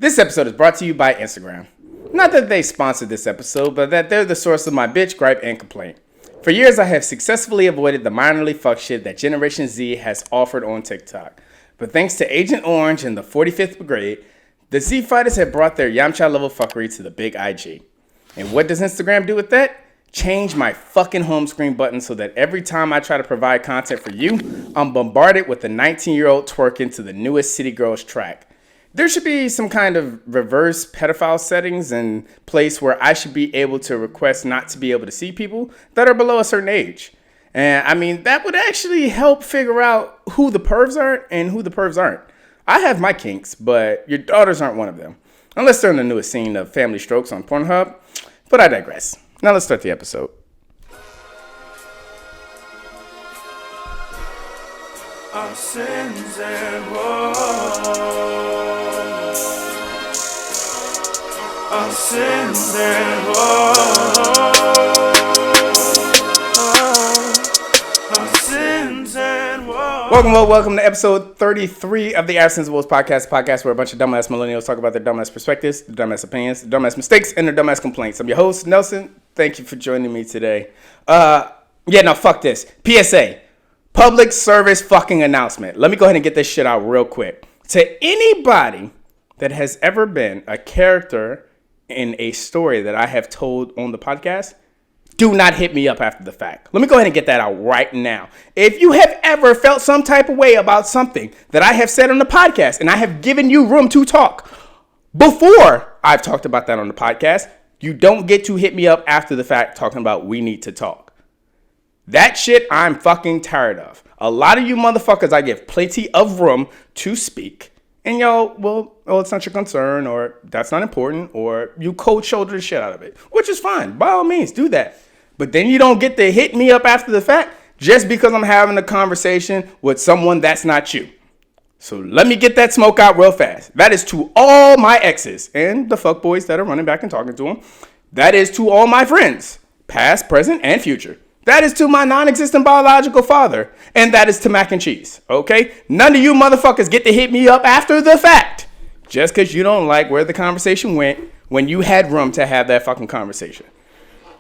This episode is brought to you by Instagram. Not that they sponsored this episode, but that they're the source of my bitch, gripe, and complaint. For years, I have successfully avoided the minorly fuck shit that Generation Z has offered on TikTok. But thanks to Agent Orange and the 45th Brigade, the Z fighters have brought their Yamcha level fuckery to the big IG. And what does Instagram do with that? Change my fucking home screen button so that every time I try to provide content for you, I'm bombarded with a 19-year-old twerking to the newest City Girls track. There should be some kind of reverse pedophile settings in place where I should be able to request not to be able to see people that are below a certain age. And I mean, that would actually help figure out who the pervs are and who the pervs aren't. I have my kinks, but your daughters aren't one of them. Unless they're in the newest scene of Family Strokes on Pornhub. But I digress. Now let's start the episode. Our sins and woes. Our sins and woes. Our sins and woes. Welcome to episode 33 of the Absence of Woes podcast where a bunch of dumbass millennials talk about their dumbass perspectives, their dumbass opinions, their dumbass mistakes, and their dumbass complaints. I'm your host, Nelson. Thank you for joining me today. Fuck this. PSA. Public service fucking announcement. Let me go ahead and get this shit out real quick. To anybody that has ever been a character in a story that I have told on the podcast, do not hit me up after the fact. Let me go ahead and get that out right now. If you have ever felt some type of way about something that I have said on the podcast and I have given you room to talk before I've talked about that on the podcast, you don't get to hit me up after the fact talking about we need to talk. That shit I'm fucking tired of. A lot of you motherfuckers, I give plenty of room to speak. And y'all, well, it's not your concern, or that's not important, or you cold shoulder the shit out of it. Which is fine. By all means, do that. But then you don't get to hit me up after the fact just because I'm having a conversation with someone that's not you. So let me get that smoke out real fast. That is to all my exes and the fuckboys that are running back and talking to them. That is to all my friends, past, present, and future. That is to my non-existent biological father. And that is to mac and cheese. Okay? None of you motherfuckers get to hit me up after the fact. Just because you don't like where the conversation went when you had room to have that fucking conversation.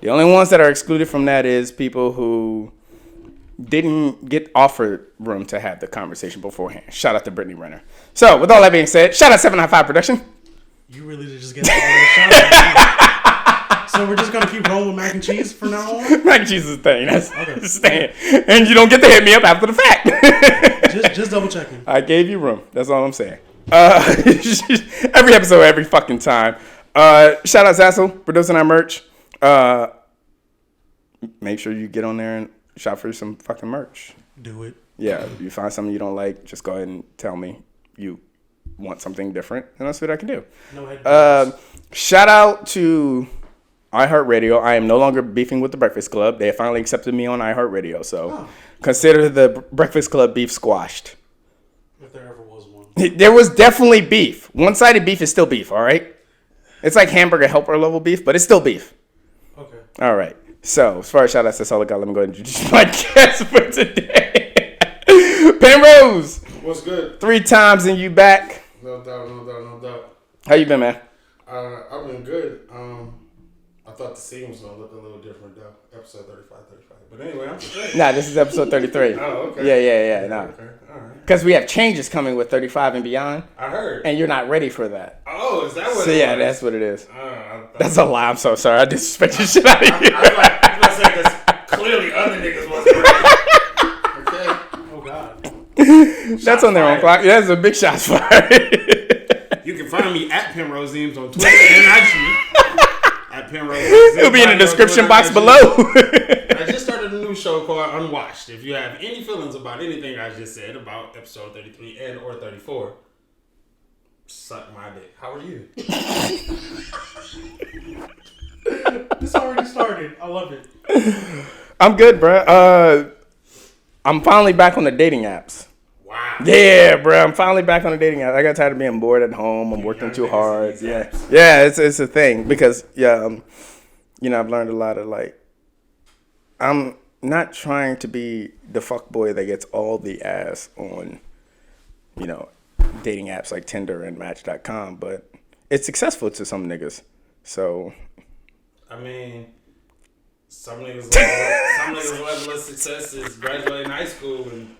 The only ones that are excluded from that is people who didn't get offered room to have the conversation beforehand. Shout out to Brittany Renner. So, with all that being said, shout out 795 Production. You really did just get all that shout out. So we're just going to keep rolling with mac and cheese from now on? Mac and cheese is a thing. That's staying. And you don't get to hit me up after the fact. just double checking. I gave you room. That's all I'm saying. Every episode, every fucking time. Shout out Zazzle, producing our merch. Make sure you get on there and shop for some fucking merch. Do it. Yeah, if you find something you don't like, just go ahead and tell me you want something different, and I'll see what I can do. No, shout out to iHeartRadio. I am no longer beefing with the Breakfast Club. They have finally accepted me on iHeartRadio, so consider the Breakfast Club beef squashed. If there ever was one. There was definitely beef. One-sided beef is still beef, all right? It's like hamburger helper level beef, but it's still beef. Okay. All right. So, as far as shout outs, that's all I got. Let me go ahead and introduce my guest for today. Penrose. What's good? 3 times and you back. No doubt. How you been, man? I've been good. I thought the scene was going to look a little different, though. Episode 35. But anyway, I'm straight. Nah, this is episode 33. Oh, okay. Yeah, nah. Okay, all right. Because we have changes coming with 35 and beyond. I heard. And you're not ready for that. Oh, is that what So, it yeah, was? that's what it is. That's a a lie. I'm so sorry. I disrespect your shit out of you. I was about to say, because clearly other niggas wasn't ready. Okay. Oh, God. That's Shots on their own fired. clock. Yeah, that's a big shots fired. You can find me at Penrose Eames on Twitter and IG. At Penrose Eames. It'll be in the description box IG. below. I just started a new show called Unwatched. If you have any feelings about anything I just said about episode 33 and or 34, suck my dick. How are you? This already started. I love it. I'm good, bro. I'm finally back on the dating apps. Wow. Yeah, bro. I'm finally back on the dating app. I got tired of being bored at home. I'm working too hard. Yeah, it's a thing because I've learned a lot of I'm not trying to be the fuckboy that gets all the ass on, dating apps like Tinder and Match.com, but it's successful to some niggas. So, I mean, some niggas level of success is graduating high school and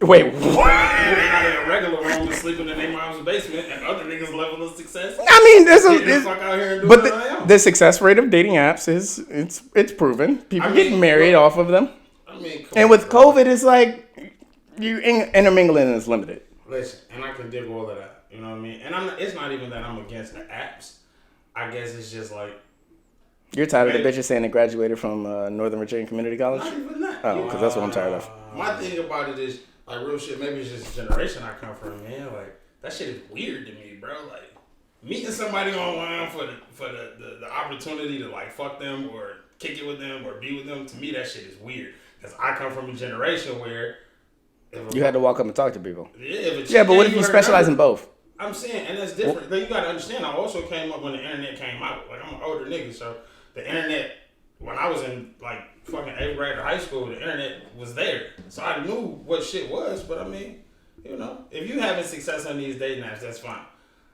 wait, what? moving out in a regular room and sleeping in their mom's basement, and other niggas level of success. I mean, Getting the fuck out here and doing but what I am. the success rate of dating apps is it's proven. People getting married off of them. I mean, And with COVID, it's like you intermingling is limited. Listen, and I can dig all of that. You know what I mean? And it's not even that I'm against the apps. I guess it's just like You're tired of the bitches saying they graduated from Northern Virginia Community College? not even that. Oh, because that's what I'm tired of. My thing about it is like real shit. Maybe it's just the generation I come from, man. Like that shit is weird to me, bro. Like meeting somebody online for the opportunity to like fuck them or kick it with them or be with them. To me, that shit is weird. Because I come from a generation where You had to walk up and talk to people. Yeah, But what if you specialize in both? I'm saying, and that's different. Then you gotta understand. I also came up when the internet came out. Like I'm an older nigga, so the internet. When I was in like fucking 8th grade or high school, the internet was there, so I knew what shit was. But I mean, you know, if you having success on these dating apps, that's fine.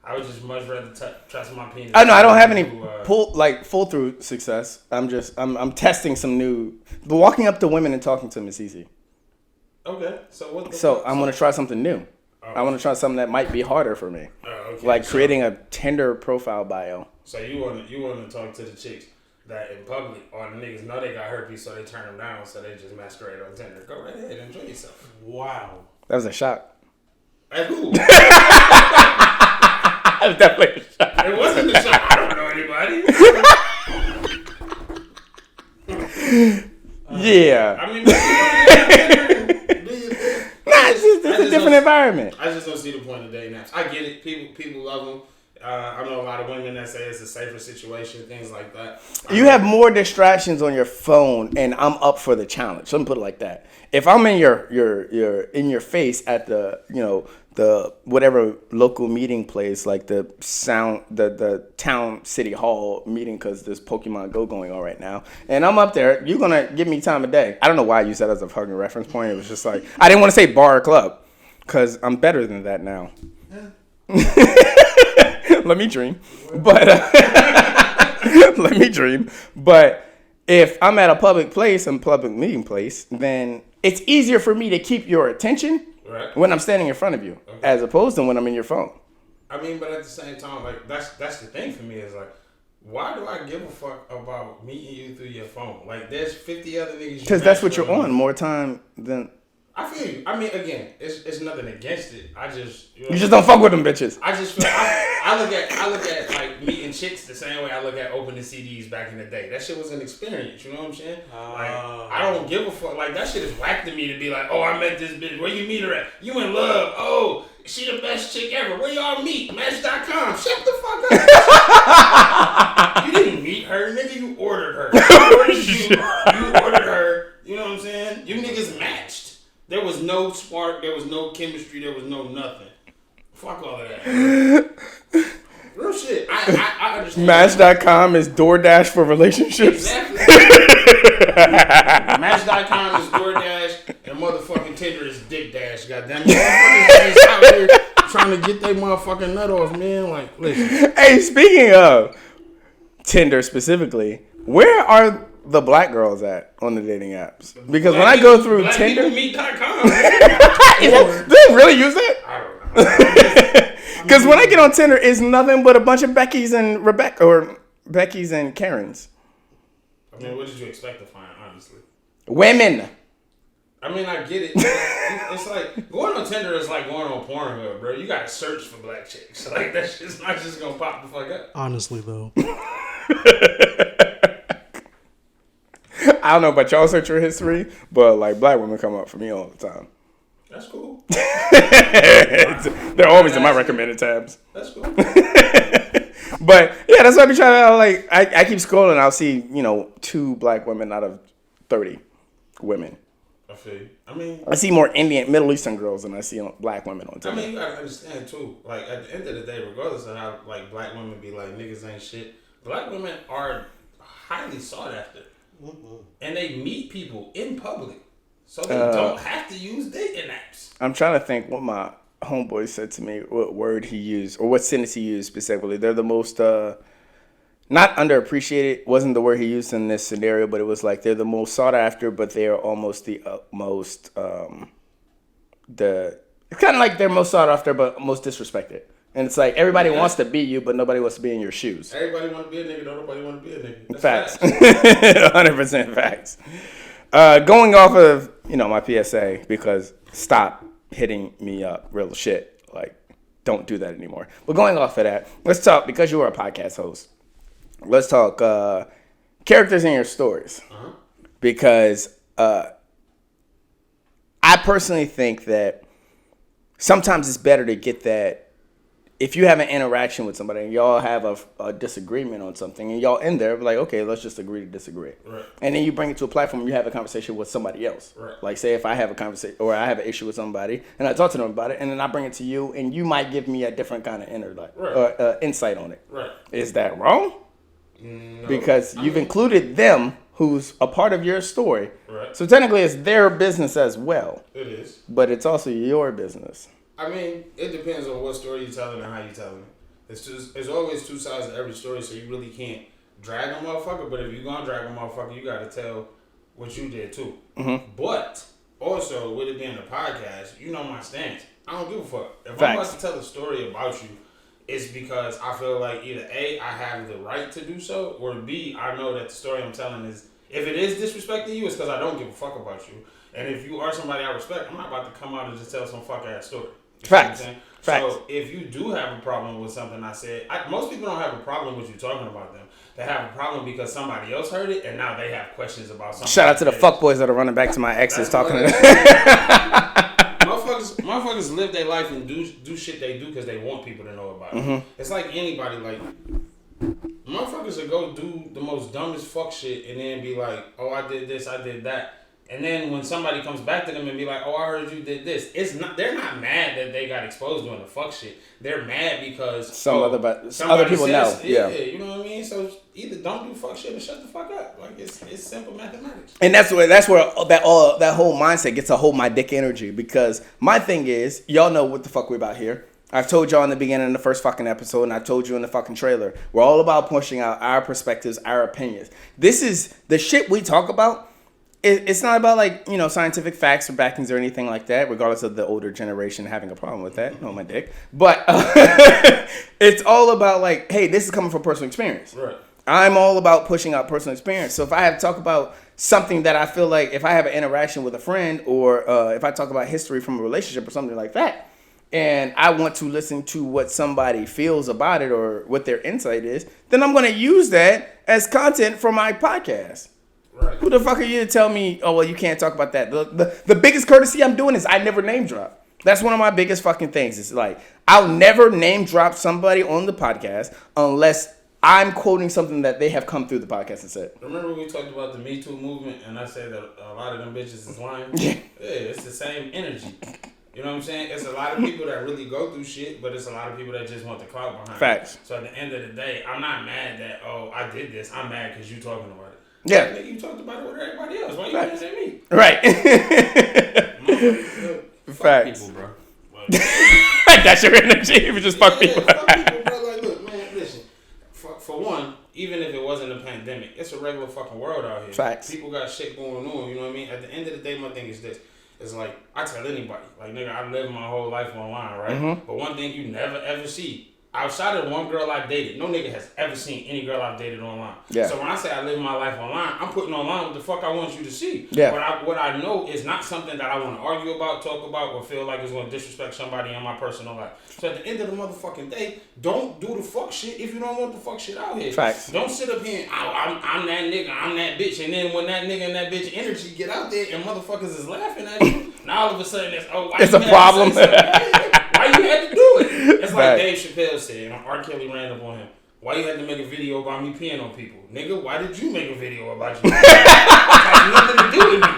I would just much rather trust my penis. I know I don't have any full through success. I'm testing some new. But walking up to women and talking to them is easy. Okay, so what? I'm gonna try something new. I want to try something that might be harder for me, okay. like creating a Tinder profile bio. So you want to talk to the chicks that in public or the niggas know they got herpes, so they turn them down, so they just masquerade on Tinder. Go right ahead, enjoy yourself. Wow. That was a shot. At who? That was definitely a shot. It wasn't a shot. I don't know anybody. Yeah. I mean, It's a different environment. I just don't see the point of dating apps. I get it. People love them. I know a lot of women that say it's a safer situation, things like that. You have more distractions on your phone, and I'm up for the challenge. Let me put it like that. If I'm in your face at the the whatever local meeting place, like the town city hall meeting, because there's Pokemon Go going on right now, and I'm up there, you're gonna give me time of day. I don't know why I used that as a fucking reference point. It was just like I didn't want to say bar or club, because I'm better than that now. Yeah. Let me dream, but let me dream. But if I'm at a public place and public meeting place, then it's easier for me to keep your attention when I'm standing in front of you, as opposed to when I'm in your phone. I mean, but at the same time, like that's the thing for me is like, why do I give a fuck about meeting you through your phone? Like, there's 50 other niggas. Because that's what you're on more time than. I feel you. I mean, again, it's nothing against it. I just you just don't fuck with them bitches. I just feel I look at like meeting chicks the same way I look at opening CDs back in the day. That shit was an experience. You know what I'm saying? Like I don't give a fuck. Like that shit is whack to me to be like, oh, I met this bitch. Where you meet her at? You in love? Oh, she the best chick ever. Where y'all meet? Match.com. Shut the fuck up. You didn't meet her, nigga. You ordered her. You ordered her. You know what I'm saying? You niggas matched. There was no spark, there was no chemistry, there was no nothing. Fuck all of that. Real shit. I understand. Match.com is DoorDash for relationships. Exactly. Match.com is DoorDash and motherfucking Tinder is Dick Dash. Goddamn it. Motherfuckers is out here trying to get their motherfucking nut off, man. Like, listen. Hey, speaking of Tinder specifically, where are the black girls at on the dating apps? Because when I go through Tinder, BlackPeopleMeet.com. do they really use that? I don't know. Because when I get on Tinder, it's nothing but a bunch of Beckys and Beckys and Karens. I mean, what did you expect to find, honestly? Women. I mean, I get it. It's like going on Tinder is like going on Pornhub, bro. You gotta search for black chicks. Like that shit's not just gonna pop the fuck up. Honestly, though. I don't know about y'all search your history, but like black women come up for me all the time. That's cool. They're always in my recommended tabs. That's cool. But yeah, that's why I be trying to like. I keep scrolling. I'll see 2 black women out of 30 women. I feel you. I mean, I see more Indian, Middle Eastern girls than I see black women on Tinder. I mean, you gotta understand too. Like at the end of the day, regardless of how like black women be like niggas ain't shit, black women are highly sought after, and they meet people in public, so they don't have to use dating apps. I'm trying to think what my homeboy said to me what word he used or what sentence he used specifically. They're the most not underappreciated wasn't the word he used in this scenario, but it was like they're the most sought after, but they are almost the most it's kind of like they're most sought after but most disrespected. And it's like everybody wants to be you, but nobody wants to be in your shoes. Everybody want to be a nigga, nobody want to be a nigga. That's Facts. 100% facts. Going off of, my PSA, because stop hitting me up, real shit. Like, don't do that anymore. But going off of that, let's talk, because you are a podcast host, let's talk characters in your stories. Uh-huh. Because I personally think that sometimes it's better to get that. If you have an interaction with somebody and y'all have a disagreement on something and y'all in there, like, okay, let's just agree to disagree. Right. And then you bring it to a platform and you have a conversation with somebody else. Right. Like, say if I have a conversation or I have an issue with somebody and I talk to them about it and then I bring it to you and you might give me a different kind of insight on it. Right. Is that wrong? No. Because you've included them who's a part of your story. Right. So technically it's their business as well. It is. But it's also your business. I mean, it depends on what story you're telling and how you're telling it. There's always two sides to every story, so you really can't drag a motherfucker. But if you're going to drag a motherfucker, you got to tell what you did, too. Mm-hmm. But also, with it being a podcast, you know my stance. I don't give a fuck. If I'm about to tell a story about you, it's because I feel like either A, I have the right to do so, or B, I know that the story I'm telling is, if it is disrespecting you, it's because I don't give a fuck about you. And if you are somebody I respect, I'm not about to come out and just tell some fuck-ass story. Facts. So if you do have a problem with something I said, most people don't have a problem with you talking about them. They have a problem because somebody else heard it and now they have questions about something. Shout out to the fuckboys that are running back to my exes talking to them. Motherfuckers live their life and do shit they do because they want people to know about it. Mm-hmm. It's like anybody, like, motherfuckers will go do the most dumbest fuck shit and then be like, oh, I did this, I did that. And then when somebody comes back to them and be like, oh, I heard you did this, they're not mad that they got exposed doing the fuck shit. They're mad because other people know. Yeah, you know what I mean? So either don't do fuck shit or shut the fuck up. Like, it's simple mathematics. And that's where that whole mindset gets a hold my dick energy, because my thing is, y'all know what the fuck we about here. I've told y'all in the beginning of the first fucking episode, and I told you in the fucking trailer, we're all about pushing out our perspectives, our opinions. This is the shit we talk about. It's not about, like, scientific facts or backings or anything like that, regardless of the older generation having a problem with that. No, my dick. But it's all about, like, hey, this is coming from personal experience. Right. I'm all about pushing out personal experience. So if I have to talk about something that I feel like, if I have an interaction with a friend, or if I talk about history from a relationship or something like that, and I want to listen to what somebody feels about it or what their insight is, then I'm going to use that as content for my podcast. Right. Who the fuck are you to tell me, oh, well, you can't talk about that? The biggest courtesy I'm doing is I never name drop. That's one of my biggest fucking things. It's like, I'll never name drop somebody on the podcast unless I'm quoting something that they have come through the podcast and said. Remember when we talked about the Me Too movement and I said that a lot of them bitches is lying? Yeah, it's the same energy. You know what I'm saying? It's a lot of people that really go through shit, but it's a lot of people that just want the clout behind Facts. it. So at the end of the day, I'm not mad that, oh, I did this. I'm mad because you talking about it. Yeah. Like, you talked about it with everybody else. Why you mad at me? Right. Facts. People, bro. That's your energy. You just fuck people. Fuck people, bro. Like, look, man, listen. For one, even if it wasn't a pandemic, it's a regular fucking world out here. Facts. People got shit going on, you know what I mean? At the end of the day, my thing is this. It's like, I tell anybody, like, nigga, I live my whole life online, right? Mm-hmm. But one thing you never, ever see, outside of one girl I dated, no nigga has ever seen any girl I've dated online. Yeah. So when I say I live my life online, I'm putting online what the fuck I want you to see. Yeah. What I know is not something that I want to argue about, talk about, or feel like it's going to disrespect somebody in my personal life. So at the end of the motherfucking day, don't do the fuck shit if you don't want the fuck shit out here. Facts. Don't sit up here and, I'm that nigga, I'm that bitch, and then when that nigga and that bitch energy get out there and motherfuckers is laughing at you, now all of a sudden it's, oh, why it's you a problem. Why you had to do it? It's like Dave Chappelle said, and R. Kelly ran up on him. Why you had to make a video about me peeing on people? Nigga, why did you make a video about you? It has nothing to do with me.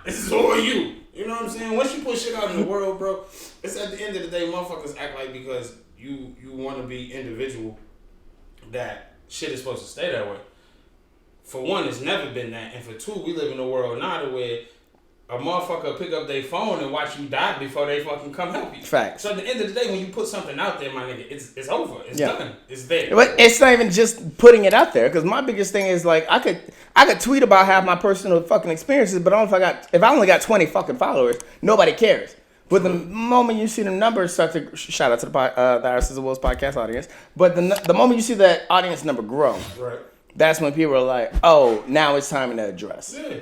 This is all you. You know what I'm saying? Once you put shit out in the world, bro, it's at the end of the day, motherfuckers act like because you want to be individual that shit is supposed to stay that way. For one, it's never been that. And for two, we live in a world now where a motherfucker pick up their phone and watch you die before they fucking come help you. Facts. So at the end of the day, when you put something out there, my nigga, it's over. It's done. It's there. But it's not even just putting it out there, because my biggest thing is like I could tweet about half my personal fucking experiences, but if I only got 20 fucking followers, nobody cares. But the moment you see the numbers start to shout out to the Arsenal of Woes podcast audience, but the moment you see that audience number grow, right, that's when people are like, oh, now it's time to address. Yeah.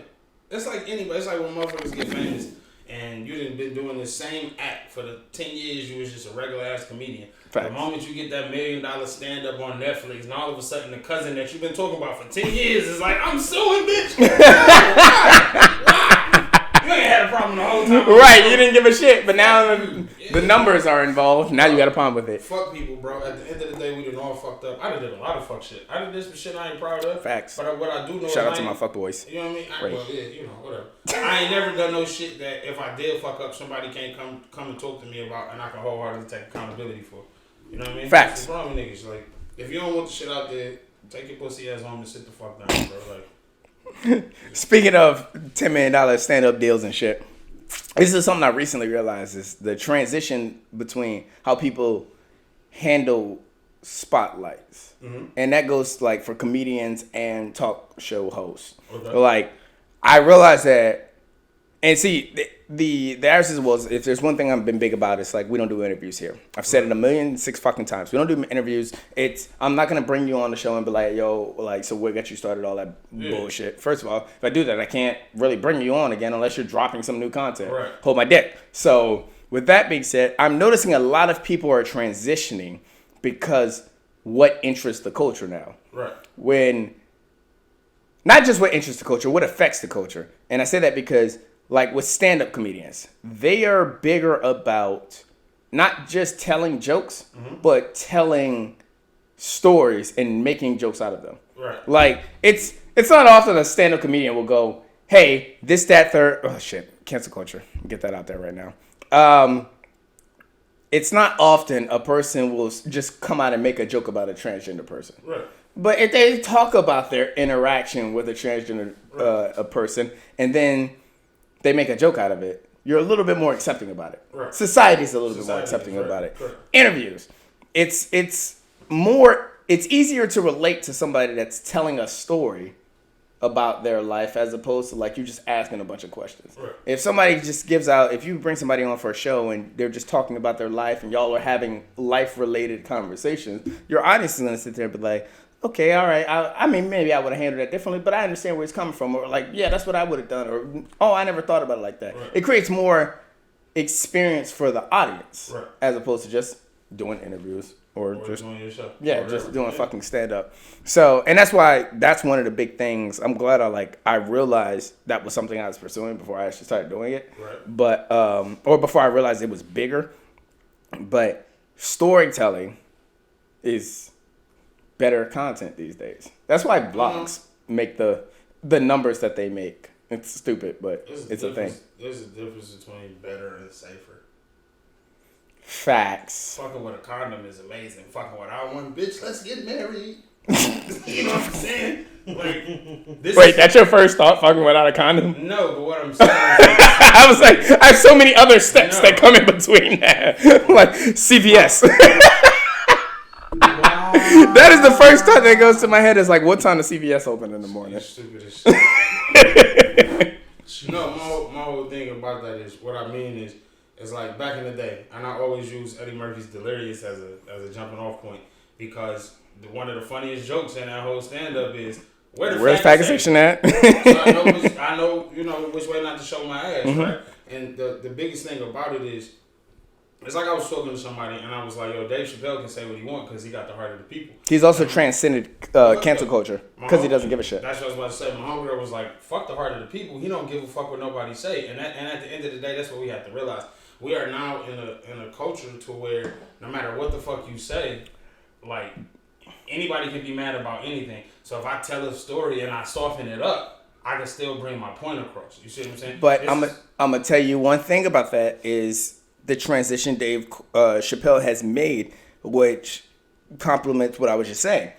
It's like anybody. It's like when motherfuckers get famous and you done been doing the same act for the 10 years you was just a regular ass comedian. Facts. The moment you get that $1 million stand up on Netflix and all of a sudden the cousin that you've been talking about for 10 years is like, I'm suing, bitch. Why? You ain't had a problem the whole time. Right, you didn't give a shit, but now the numbers are involved. Now you got a problem with it. Fuck people, bro. At the end of the day, we done all fucked up. I done did a lot of fuck shit. I done did some shit I ain't proud of. Facts. But what I do know Shout out is to my fuck boys. You know what I mean? Right. Well, yeah, you know, whatever. I ain't never done no shit that if I did fuck up, somebody can't come and talk to me about and I can wholeheartedly take accountability for. You know what I mean? Facts. What's wrong with niggas? Like, if you don't want the shit out there, take your pussy ass home and sit the fuck down, bro. Like. Speaking of $10 million stand-up deals and shit, this is something I recently realized is the transition between how people handle spotlights. Mm-hmm. And that goes like for comedians and talk show hosts. Okay. Like, I realized that, and see, the answer was, if there's one thing I've been big about, it's like, we don't do interviews here. I've said it 1,000,006 fucking times. We don't do interviews. I'm not going to bring you on the show and be like, yo, like, so what got you started, all that bullshit. First of all, if I do that, I can't really bring you on again unless you're dropping some new content. Right. Hold my dick. So with that being said, I'm noticing a lot of people are transitioning because what interests the culture now. Right. When, not just what interests the culture, what affects the culture. And I say that because, like with stand-up comedians, they are bigger about not just telling jokes, but telling stories and making jokes out of them. Right. Like, it's not often a stand-up comedian will go, hey, this, that, third, oh shit, cancel culture. Get that out there right now. It's not often a person will just come out and make a joke about a transgender person. Right. But if they talk about their interaction with a transgender a person, and then they make a joke out of it, you're a little bit more accepting about it. Right. Society's a little bit more accepting about it. Right. Interviews. It's easier to relate to somebody that's telling a story about their life as opposed to like you just asking a bunch of questions. Right. If somebody just gives out, if you bring somebody on for a show and they're just talking about their life and y'all are having life-related conversations, your audience is going to sit there and be like, okay, all right. I mean, maybe I would have handled that differently, but I understand where it's coming from. Or like, yeah, that's what I would have done. Or, oh, I never thought about it like that. Right. It creates more experience for the audience as opposed to just doing interviews or just doing your show. Yeah, or just doing fucking stand up. So, and that's why that's one of the big things. I'm glad I realized that was something I was pursuing before I actually started doing it. Right. But or before I realized it was bigger. But storytelling is better content these days. That's why vlogs make the numbers that they make. It's stupid, but it's a thing. There's a difference between better and safer. Facts. Fucking with a condom is amazing. Fucking without one, bitch, let's get married. You know what I'm saying? Like, wait, that's your first thought, fucking without a condom? No, but what I'm saying is I was like, I have so many other steps that come in between that. Like CVS. Wow. That is the first thought that goes to my head is like, what time does CVS open in the morning? You're stupid as shit. No, my whole thing about that is, what I mean is, it's like back in the day, and I always use Eddie Murphy's Delirious as a jumping off point because one of the funniest jokes in that whole stand up is where's faggot section at? So I know which way not to show my ass, right? And the biggest thing about it is, it's like I was talking to somebody and I was like, yo, Dave Chappelle can say what he wants because he got the heart of the people. He's also transcended cancel culture because he doesn't give a shit. That's what I was about to say. My homegirl was like, fuck the heart of the people. He don't give a fuck what nobody say. And at the end of the day, that's what we have to realize. We are now in a culture to where no matter what the fuck you say, like, anybody can be mad about anything. So if I tell a story and I soften it up, I can still bring my point across. You see what I'm saying? But I'm gonna tell you one thing about that is the transition Dave Chappelle has made, which complements what I was just saying.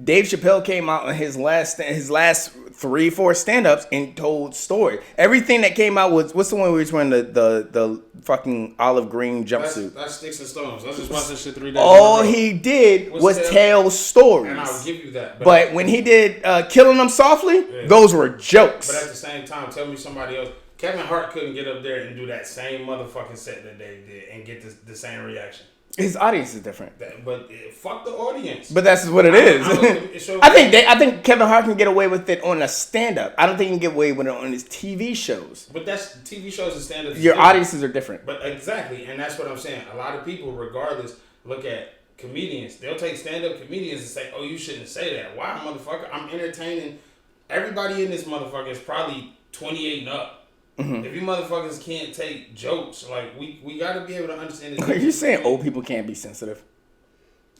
Dave Chappelle came out on his last 3-4 stand-ups and told story. Everything that came out was, what's the one where he was wearing the fucking olive green jumpsuit? That's Sticks and Stones. I just watched this shit 3 days. All he did was tell stories. And I'll give you that. But when he did Killing Them Softly, those were jokes. But at the same time, tell me somebody else. Kevin Hart couldn't get up there and do that same motherfucking set that Dave did and get the same reaction. His audience is different. But fuck the audience. But that's what it is. I think Kevin Hart can get away with it on a stand-up. I don't think he can get away with it on his TV shows. But that's TV shows and stand-ups. Your audiences are different. But exactly, and that's what I'm saying. A lot of people, regardless, look at comedians. They'll take stand-up comedians and say, "Oh, you shouldn't say that." Why, motherfucker? I'm entertaining. Everybody in this motherfucker is probably 28 and up. Mm-hmm. If you motherfuckers can't take jokes, like we gotta be able to understand this. Are you saying old people can't be sensitive?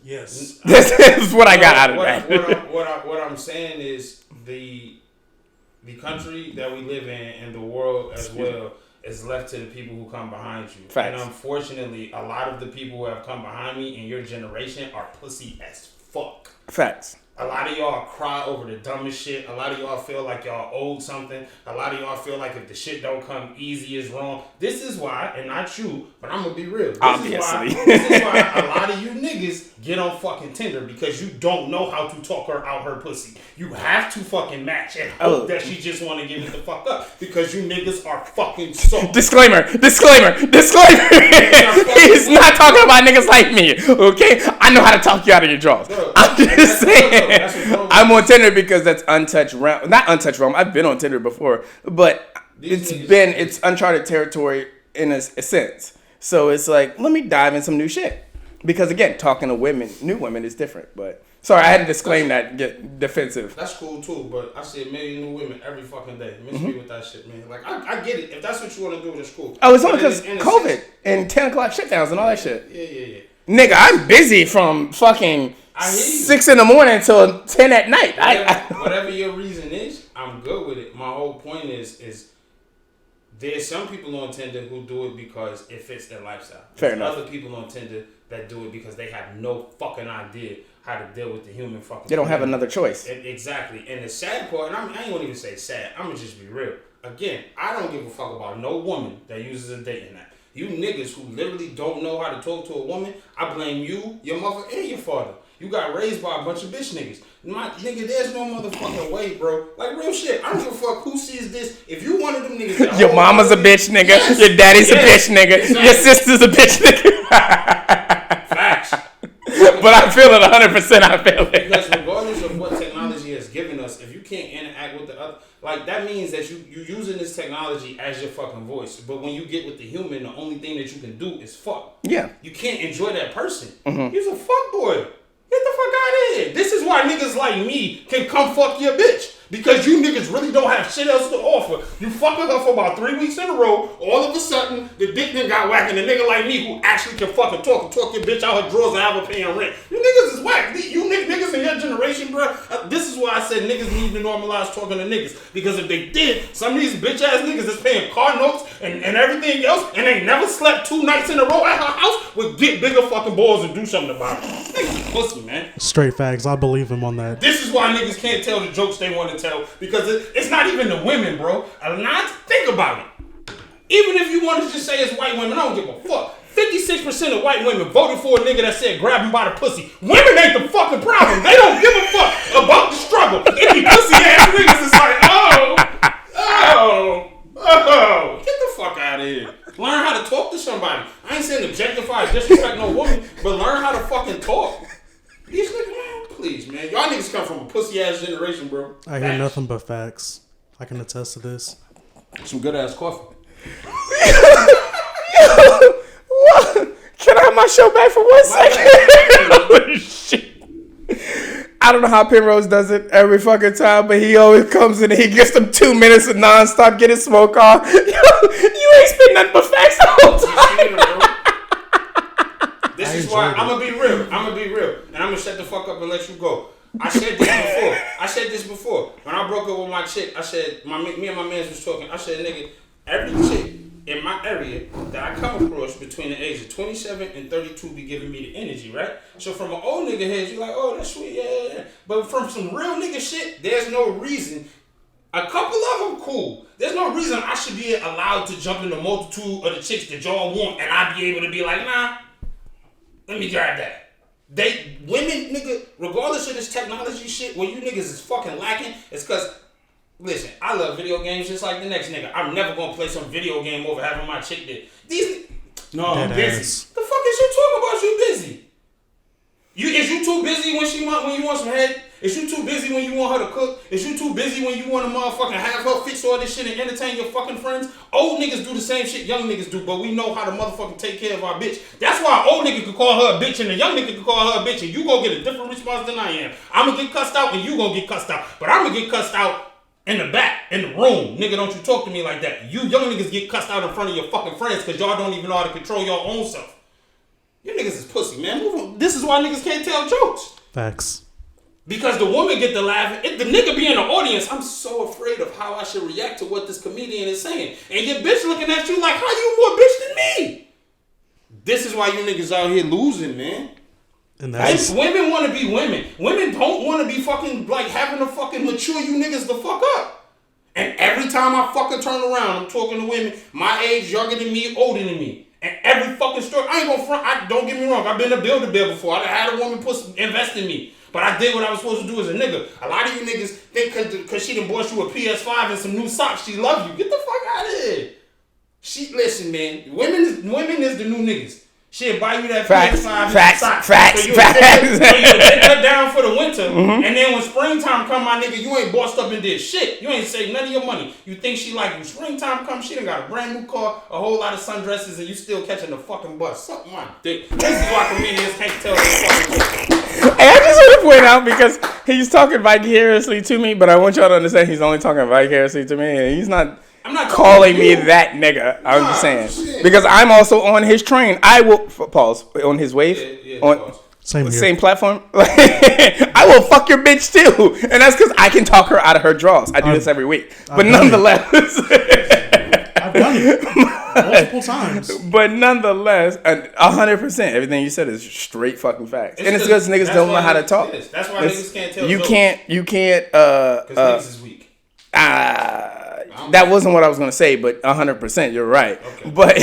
Yes. This is what I got out of that. What I'm saying is the country that we live in and the world as well is left to the people who come behind you. Facts. And unfortunately, a lot of the people who have come behind me in your generation are pussy as fuck. Facts. A lot of y'all cry over the dumbest shit. A lot of y'all feel like y'all owed something. A lot of y'all feel like if the shit don't come easy, it's wrong. This is why, and not you, but I'm gonna be real. Obviously. This is why a lot of you niggas get on fucking Tinder because you don't know how to talk her out her pussy. You have to fucking match and hope that she just want to give it the fuck up because you niggas are fucking soft. Disclaimer. He's not talking about niggas like me, okay? I know how to talk you out of your drawers. I'm just saying. I'm on Tinder because that's untouched realm. Not untouched realm. I've been on Tinder before, but it's uncharted territory in a sense. So it's like, let me dive in some new shit. Because again, talking to new women is different. But sorry, I had to disclaim that, get defensive. That's cool too, but I see a million new women every fucking day. Miss me with that shit, man. Like I get it. If that's what you want to do, that's cool. Oh, it's only because COVID and 10 o'clock shutdowns and all that shit. Yeah. Nigga, I'm busy from fucking 6 in the morning till 10 at night. Whatever your reason is, I'm good with it. My whole point is there's some people on Tinder who do it because it fits their lifestyle. Fair enough. Other people on Tinder that do it because they have no fucking idea how to deal with the human fucking. They don't have another choice. Exactly. And the sad part, and I ain't gonna even say sad. I'm gonna just be real. Again, I don't give a fuck about no woman that uses a dating app. You niggas who literally don't know how to talk to a woman, I blame you, your mother, and your father. You got raised by a bunch of bitch niggas. Nigga, there's no motherfucking way, bro. Like, real shit. I don't give a fuck who sees this. If you one of them niggas... Your mama's a bitch nigga. Yes, your daddy's a bitch nigga. Exactly. Your sister's a bitch nigga. Facts. But I feel it 100%. I feel it. Because regardless of what technology has given us, if you can't interact with the other... Like, that means that you using this technology as your fucking voice. But when you get with the human, the only thing that you can do is fuck. Yeah. You can't enjoy that person. Mm-hmm. He's a fuck boy. Get the fuck out of here. This is why niggas like me can come fuck your bitch. Because you niggas really don't have shit else to offer. You fucking her for about 3 weeks in a row. All of a sudden, the dick then got whacked. And a nigga like me who actually can fucking talk your bitch out her drawers and have her paying rent. You niggas is whack. You niggas in your generation, bro. This is why I said niggas need to normalize talking to niggas. Because if they did, some of these bitch ass niggas is paying car notes and everything else. And they never slept 2 nights in a row at her house. Would get bigger fucking balls and do something about it. Niggas pussy, man. Straight facts. I believe him on that. This is why niggas can't tell the jokes they want to tell because it's not even the women, bro. Think about it. Even if you want to just say it's white women, I don't give a fuck. 56% of white women voted for a nigga that said grab him by the pussy. Women ain't the fucking problem. They don't give a fuck about the struggle. Any pussy ass niggas is like, get the fuck out of here. Learn how to talk to somebody. I ain't saying objectify or disrespect no woman, but learn how to fucking talk. These niggas, man, please, man. Y'all niggas come from a pussy ass generation, bro. I hear nothing but facts. I can attest to this. Some good ass coffee. Can I have my show back for 1 second? Oh, shit. I don't know how Penrose does it every fucking time, but he always comes in and he gets them 2 minutes of nonstop getting smoke off. You ain't spit nothing but facts the whole time. This is why I'm gonna be real. And I'm gonna shut the fuck up and let you go. I said this before. When I broke up with my chick, I said me and my man was talking. I said, nigga, every chick in my area that I come across between the age of 27 and 32 be giving me the energy, right? So from an old nigga head, you're like, oh, that's sweet, yeah. But from some real nigga shit, there's no reason. A couple of them, cool. There's no reason I should be allowed to jump in the multitude of the chicks that y'all want and I be able to be like, nah, let me grab that. Women, nigga, regardless of this technology shit, where you niggas is fucking lacking, it's because, listen, I love video games just like the next nigga. I'm never gonna play some video game over having my chick there. I'm busy. The fuck is you talking about? You busy? Is you too busy when you want some head? Is you too busy when you want her to cook? Is you too busy when you want to motherfucking have her fix all this shit and entertain your fucking friends? Old niggas do the same shit young niggas do, but we know how to motherfucking take care of our bitch. That's why an old nigga can call her a bitch and a young nigga can call her a bitch, and you gonna get a different response than I am. I'm gonna get cussed out and you gonna get cussed out, but I'm gonna get cussed out in the back, in the room. Nigga, don't you talk to me like that. You young niggas get cussed out in front of your fucking friends because y'all don't even know how to control your own self. You niggas is pussy, man. Move on. This is why niggas can't tell jokes. Facts. Because the woman get the laugh. If the nigga be in the audience, I'm so afraid of how I should react to what this comedian is saying. And your bitch looking at you like, how you more bitch than me? This is why you niggas out here losing, man. And that's... Women want to be women. Women don't want to be fucking like having to fucking mature you niggas the fuck up. And every time I fucking turn around, I'm talking to women my age, younger than me, older than me. And every fucking story, I ain't gonna front. Don't get me wrong. I've been a Build-A-Bear before. I had a woman invest in me, but I did what I was supposed to do as a nigga. A lot of you niggas think because she done bought you a PS5 and some new socks, she love you. Get the fuck out of here. Listen, man. Women is the new niggas. She'll buy you that PS5 and some socks. So you take her down for the winter, and then when springtime come, my nigga, you ain't bossed up and did shit. You ain't saved none of your money. You think she like you. Springtime come, she done got a brand new car, a whole lot of sundresses, and you still catching the fucking bus. Suck my dick. This is why comedians can't tell their fucking shit. Hey, I just want to point out because he's talking vicariously to me, but I want y'all to understand he's only talking vicariously to me, and he's not... I'm not calling me that nigga. I'm just saying because I'm also on his train. I will pause on his wave on same platform. I will fuck your bitch too, and that's because I can talk her out of her draws. I do this every week, but nonetheless, I've done it multiple times. But nonetheless, 100%, everything you said is straight fucking facts, and it's because niggas don't know how to talk. That's why niggas can't tell. You can't. Because niggas is weak. That wasn't what I was going to say, but 100%, you're right. Okay. But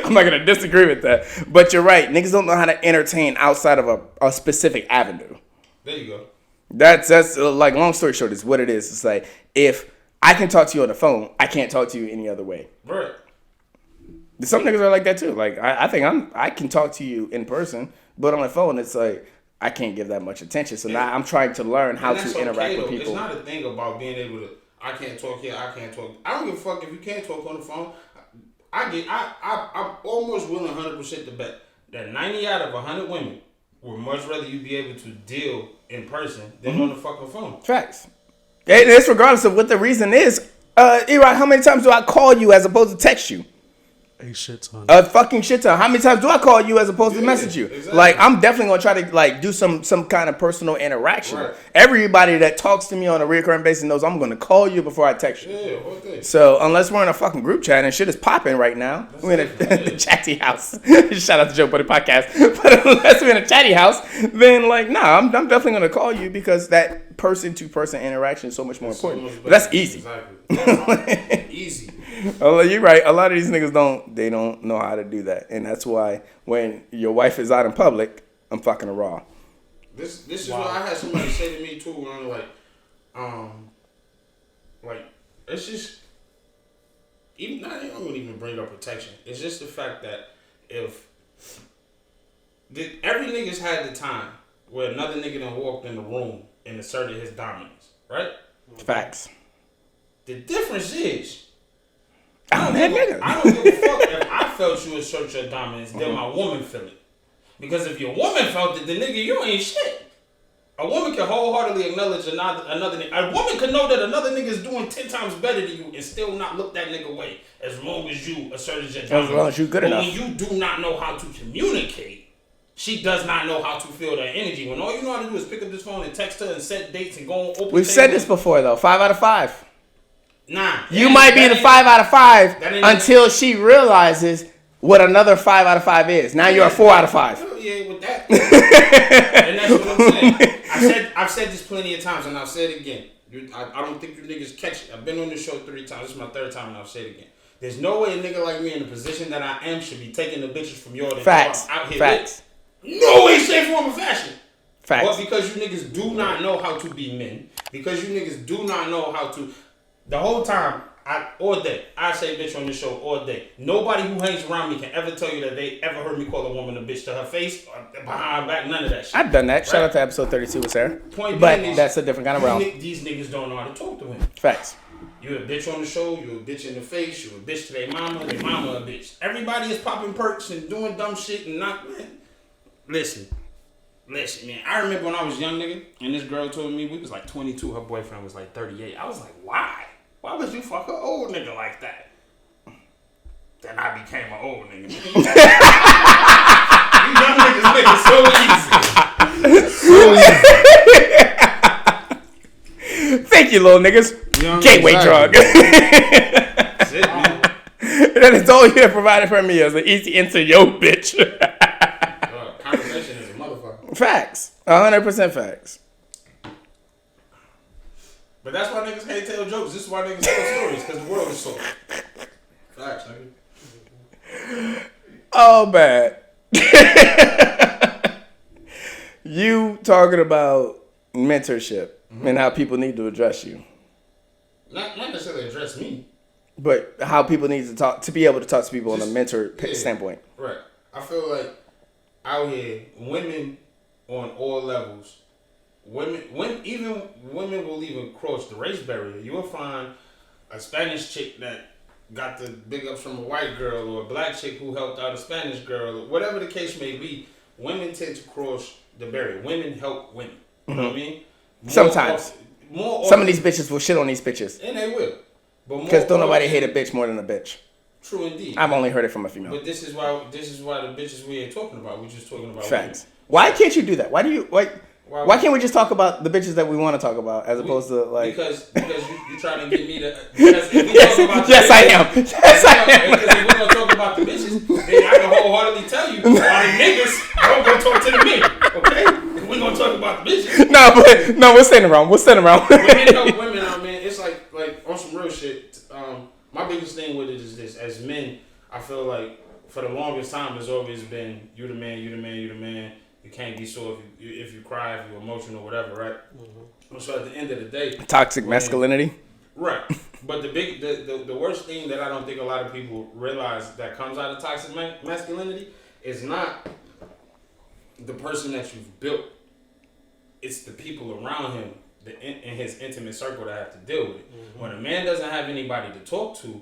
I'm not going to disagree with that. But you're right. Niggas don't know how to entertain outside of a specific avenue. There you go. That's like, long story short, is what it is. It's like, if I can talk to you on the phone, I can't talk to you any other way. Right. Some niggas are like that too. Like, I think I can talk to you in person, but on the phone, it's like, I can't give that much attention. So now I'm trying to learn how to interact with people. It's not a thing about being able to, I can't talk here, I can't talk. I don't give a fuck if you can't talk on the phone. I'm almost willing 100% to bet that 90 out of 100 women would much rather you be able to deal in person than on the fucking phone. Facts. And it's regardless of what the reason is. Erod, how many times do I call you as opposed to text you? A shit ton. A fucking shit ton. How many times do I call you as opposed to message you? Exactly. Like, I'm definitely gonna try to like do some kind of personal interaction. Right. Everybody that talks to me on a recurring basis knows I'm gonna call you before I text you. Yeah, okay. So unless we're in a fucking group chat and shit is popping right now, we're in the chatty house. Shout out to Joe Buddy Podcast. But unless we're in a chatty house, then like, nah, I'm definitely gonna call you because that person-to-person interaction is so much more important. But that's easy. Exactly. Easy. Oh, you're right. A lot of these niggas don't know how to do that, and that's why when your wife is out in public, I'm fucking her raw. This is what I had somebody say to me too. When I'm like it's just even I don't even bring up protection. It's just the fact that if every nigga's had the time where another nigga done walked in the room and asserted his dominance, right? Facts. The difference is. I don't give a fuck if I felt you assert your dominance, then my woman feel it. Because if your woman felt it, then nigga, you ain't shit. A woman can wholeheartedly acknowledge another nigga. A woman can know that another nigga is doing 10 times better than you and still not look that nigga away as long as you asserted your dominance. As long as you good enough. When you do not know how to communicate, she does not know how to feel that energy. When all you know how to do is pick up this phone and text her and set dates and go on open We've said this before though. 5 out of 5. Nah. You might be the 5 out of 5 until she realizes what another 5 out of 5 is. Now you're a 4 out of 5. Yeah, with that. And that's what I'm saying. I've said this plenty of times, and I'll say it again. I don't think you niggas catch it. I've been on this show 3 times. This is my 3rd time, and I'll say it again. There's no way a nigga like me in the position that I am should be taking the bitches from y'all that Facts. out here. Facts. No way, shape, form, or fashion. Facts. But because you niggas do not know how to be men, because you niggas do not know how to, the whole time, all day, I say bitch on this show all day. Nobody who hangs around me can ever tell you that they ever heard me call a woman a bitch to her face or behind her back, none of that shit. I've done that. Right? Shout out to episode 32 with Sarah. Point but being is, that's a different kind of realm. These niggas don't know how to talk to women. Facts. You a bitch on the show, you a bitch in the face, you a bitch to their mama a bitch. Everybody is popping perks and doing dumb shit and not, man. Listen, man. I remember when I was young, nigga, and this girl told me, we was like 22, her boyfriend was like 38. I was like, why? Why would you fuck an old nigga like that? Then I became an old nigga. You young niggas make it so easy. Thank you, little niggas. Gateway drug. That's it, man. That is all you have provided for me as an easy into yo bitch. Conversation is a motherfucker. Facts. 100% facts. But that's why niggas can't tell jokes. This is why niggas tell stories, because the world is so. Facts, nigga. Oh, bad. You talking about mentorship and how people need to address you. Not necessarily address me. But how people need to talk, to be able to talk to people on a mentor standpoint. Right. I feel like out here, women on all levels, women will even cross the race barrier. You will find a Spanish chick that got the big ups from a white girl, or a black chick who helped out a Spanish girl, or whatever the case may be. Women tend to cross the barrier. Women help women. You know what I mean? Sometimes. Some of these bitches will shit on these bitches. And they will. Because don't nobody hate a bitch more than a bitch. True indeed. I've only heard it from a female. But this is why the bitches we ain't talking about. We're just talking about facts. Women. Why can't you do that? Why can't we just talk about the bitches that we want to talk about as opposed to like? Because you trying to get me to. Yes, I am. Yes, I am. Because if we're gonna talk about the bitches, then I can wholeheartedly tell you why the niggas don't go talk to the men. Okay, if we're gonna talk about the bitches. No, we're standing around. When men help women out, man, it's like on some real shit. My biggest thing with it is this: as men, I feel like for the longest time, it's always been you the man, you the man, you the man. You can't be sore if you cry, if you're emotional, whatever, right? Mm-hmm. So at the end of the day, toxic masculinity. Right. But the worst thing that I don't think a lot of people realize that comes out of toxic masculinity is not the person that you've built. It's the people around him, in his intimate circle, that have to deal with it. Mm-hmm. When a man doesn't have anybody to talk to,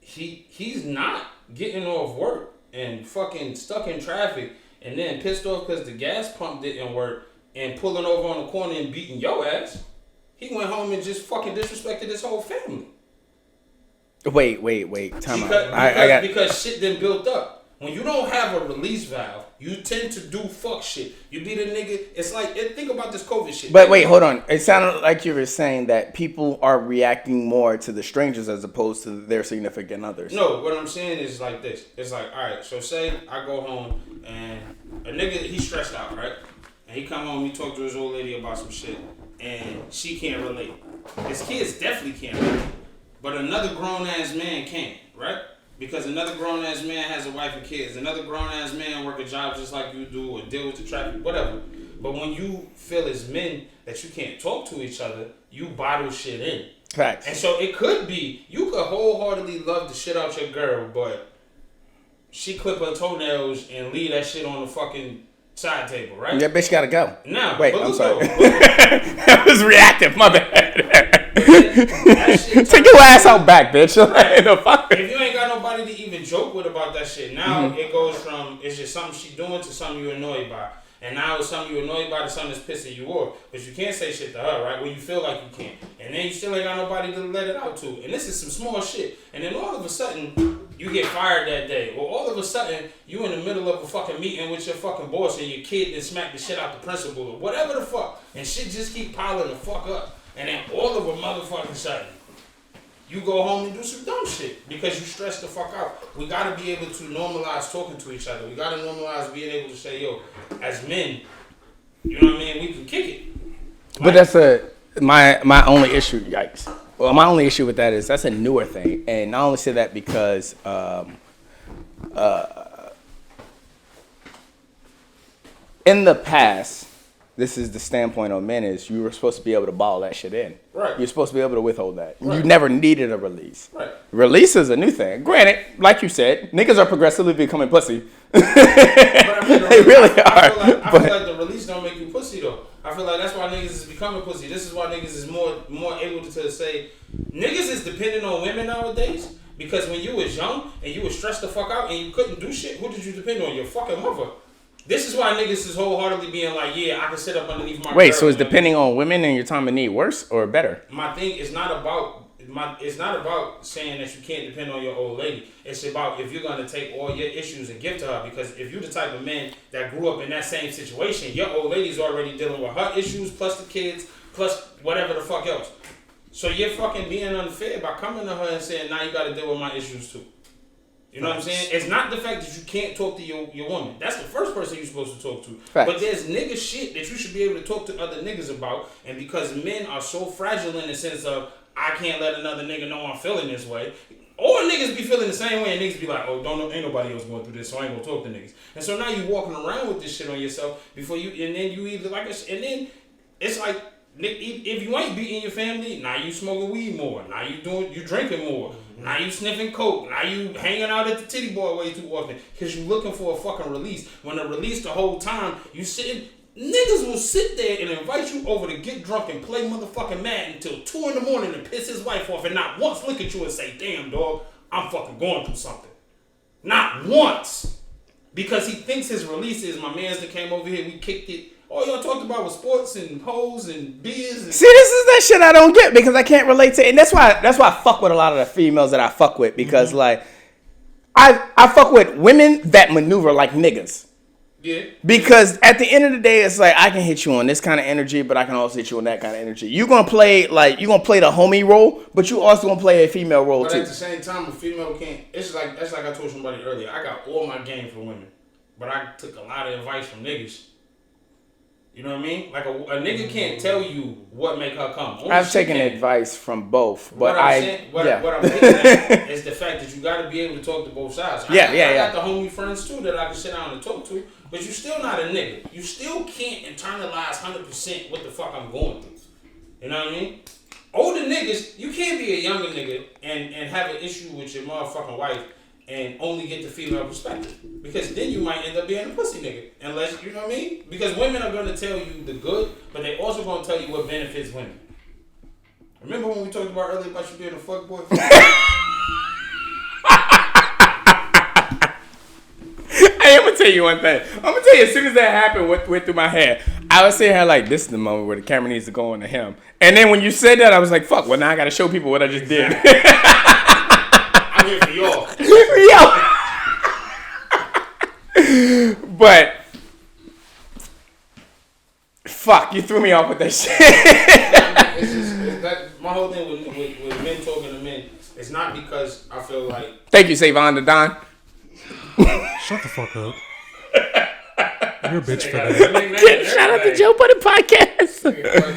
he's not getting off work and fucking stuck in traffic and then pissed off because the gas pump didn't work and pulling over on the corner and beating your ass. He went home and just fucking disrespected his whole family. Wait. Time out. Because shit then built up. When you don't have a release valve, you tend to do fuck shit. You be the nigga. It's like, think about this COVID shit. But wait, hold on. It sounded like you were saying that people are reacting more to the strangers as opposed to their significant others. No, what I'm saying is like this. It's like, all right, so say I go home and a nigga, he's stressed out, right? And he come home, he talk to his old lady about some shit, and she can't relate. His kids definitely can't relate. But another grown-ass man can, right? Because another grown-ass man has a wife and kids. Another grown-ass man work a job just like you do or deal with the traffic, whatever. But when you feel as men that you can't talk to each other, you bottle shit in. Facts. And so it could be, you could wholeheartedly love the shit out your girl, but she clip her toenails and leave that shit on the fucking side table, right? That bitch gotta go. Now, wait, I'm sorry. That was reactive, my bad. Take your ass out back, bitch. If you ain't got nobody to even joke with about that shit, now it goes from it's just something she doing to something you're annoyed by. And now it's something you're annoyed by to something that's pissing you off. But you can't say shit to her, right? When you feel like you can't. And then you still ain't got nobody to let it out to. And this is some small shit. And then all of a sudden, you get fired that day. Or all of a sudden, you in the middle of a fucking meeting with your fucking boss and your kid then smack the shit out the principal or whatever the fuck. And shit just keep piling the fuck up. And then all of a motherfucking sudden, you go home and do some dumb shit because you stress the fuck out. We gotta be able to normalize talking to each other. We gotta normalize being able to say, yo, as men, you know what I mean? We can kick it. But that's my only issue. Yikes. Well, my only issue with that is that's a newer thing, and I only say that because in the past, this is the standpoint on men is you were supposed to be able to ball that shit in. Right. You're supposed to be able to withhold that. Right. You never needed a release. Right. Release is a new thing. Granted, like you said, niggas are progressively becoming pussy. But I mean, They really are. I feel like the release don't make you pussy though. I feel like that's why niggas is becoming pussy. This is why niggas is more able to say niggas is dependent on women nowadays. Because when you was young and you was stressed the fuck out and you couldn't do shit, who did you depend on? Your fucking mother. This is why niggas is wholeheartedly being like, yeah, I can sit up underneath my. Wait, so it's depending on women in your time of need worse or better? My thing is not about it's not about saying that you can't depend on your old lady. It's about if you're gonna take all your issues and give to her. Because if you're the type of man that grew up in that same situation, your old lady's already dealing with her issues plus the kids plus whatever the fuck else. So you're fucking being unfair by coming to her and saying, now you gotta deal with my issues too. You know what I'm saying? It's not the fact that you can't talk to your woman. That's the first person you're supposed to talk to. Facts. But there's nigga shit that you should be able to talk to other niggas about. And because men are so fragile in the sense of, I can't let another nigga know I'm feeling this way. All niggas be feeling the same way and niggas be like, oh, ain't nobody else going through this, so I ain't gonna talk to niggas. And so now you walking around with this shit on yourself before you, and then you either like, and then it's like, if you ain't beating your family, now you smoking weed more. Now you drinking more. Mm-hmm. Now you sniffing coke. Now you hanging out at the titty bar way too often because you looking for a fucking release. When the release the whole time you sitting, niggas will sit there and invite you over to get drunk and play motherfucking Madden until 2 a.m. and piss his wife off and not once look at you and say, damn dog, I'm fucking going through something. Not once. Because he thinks his release is my mans that came over here, we kicked it. All y'all talked about was sports and hoes and beers. And See, this is that shit I don't get because I can't relate to it. And that's why I fuck with a lot of the females that I fuck with because like I fuck with women that maneuver like niggas. Yeah. Because at the end of the day, it's like I can hit you on this kind of energy, but I can also hit you on that kind of energy. You're gonna play the homie role, but you also gonna play a female role but too. At the same time, a female can't. That's like I told somebody earlier. I got all my game for women, but I took a lot of advice from niggas. You know what I mean? Like a nigga can't tell you what make her come. Only I've taken can. advice from both, but what I'm getting at is the fact that you got to be able to talk to both sides. I got the homie friends too that I can sit down and talk to, but you still not a nigga. You still can't internalize 100% what the fuck I'm going through. You know what I mean? Older niggas, you can't be a younger nigga and have an issue with your motherfucking wife and only get the female perspective. Because then you might end up being a pussy nigga. Unless, you know what I mean? Because women are going to tell you the good, but they also going to tell you what benefits women. Remember when we talked about earlier about you being a fuckboy? Hey, I'm going to tell you one thing. I'm going to tell you, as soon as that happened, what went through my head, I was sitting here like, this is the moment where the camera needs to go on to him. And then when you said that, I was like, fuck, well, now I got to show people what I just did. I'm here for y'all. Yo. But fuck, you threw me off with that shit. My whole thing with men talking to men, it's not because I feel like. Thank you, Savon the Don. Shut the fuck up. You're a bitch for that. Shout out to Joe Budden Podcast.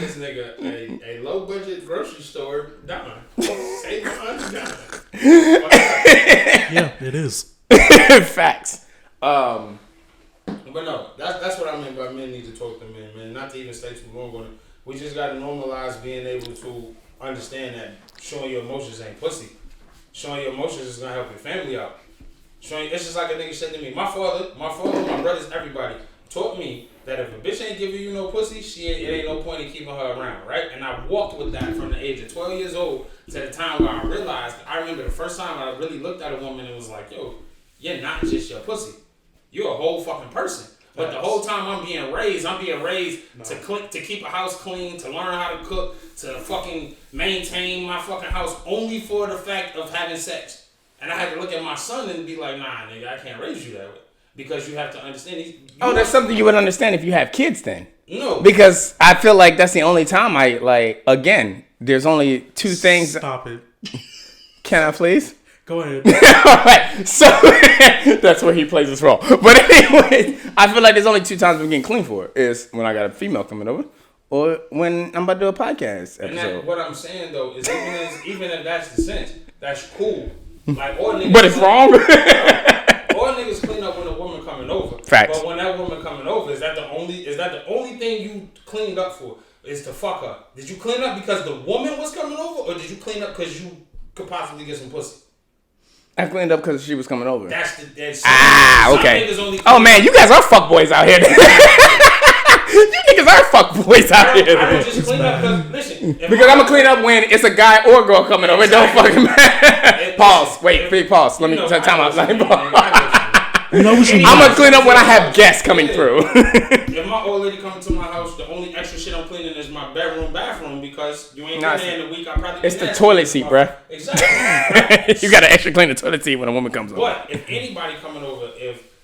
This nigga a low budget grocery store Don. Savon Don. Yeah, it is. Facts. But no, that's what I mean by men need to talk to men, man. Not to even stay too long on it. We just gotta normalize being able to understand that showing your emotions ain't pussy. Showing your emotions is gonna help your family out. It's just like a nigga said to me. My father, my brothers, everybody taught me that if a bitch ain't giving you no pussy, it ain't no point in keeping her around, right? And I walked with that from the age of 12 years old to the time where I realized. I remember the first time I really looked at a woman and was like, yo, you're not just your pussy. You're a whole fucking person. But the whole time I'm being raised to keep a house clean, to learn how to cook, to fucking maintain my fucking house only for the fact of having sex. And I had to look at my son and be like, nah, nigga, I can't raise you that way. Because you have to understand. That's something you would understand if you have kids then. No. Because I feel like that's the only time again, there's only two things. Stop it. Can I please? Go ahead. Alright, so that's where he plays his role. But anyway, I feel like there's only 2 times I'm getting clean for. Is when I got a female coming over, or when I'm about to do a podcast episode. And that, what I'm saying though is even if that's the sense, that's cool. Like all niggas. But it's wrong. All niggas clean up when a woman coming over. Facts. But when that woman coming over, is that the only thing you cleaned up for? Is to fuck her? Did you clean up because the woman was coming over, or did you clean up because you could possibly get some pussy? I cleaned up because she was coming over. That's okay. Oh man, you guys are fuckboys out here. You niggas are fuckboys out here. I don't just clean up because listen. Because I'm gonna clean up when it's a guy or girl coming over. It don't fucking matter. Pause. Wait. Pause. Let me time out. I'm gonna clean up when I have guests coming through. If my old lady coming to my house, the only extra shit I'm cleaning is my bathroom because you ain't been there in a week. I probably it's the toilet seat, bruh. Exactly. You gotta extra clean the toilet seat when a woman comes over. But if anybody coming over, if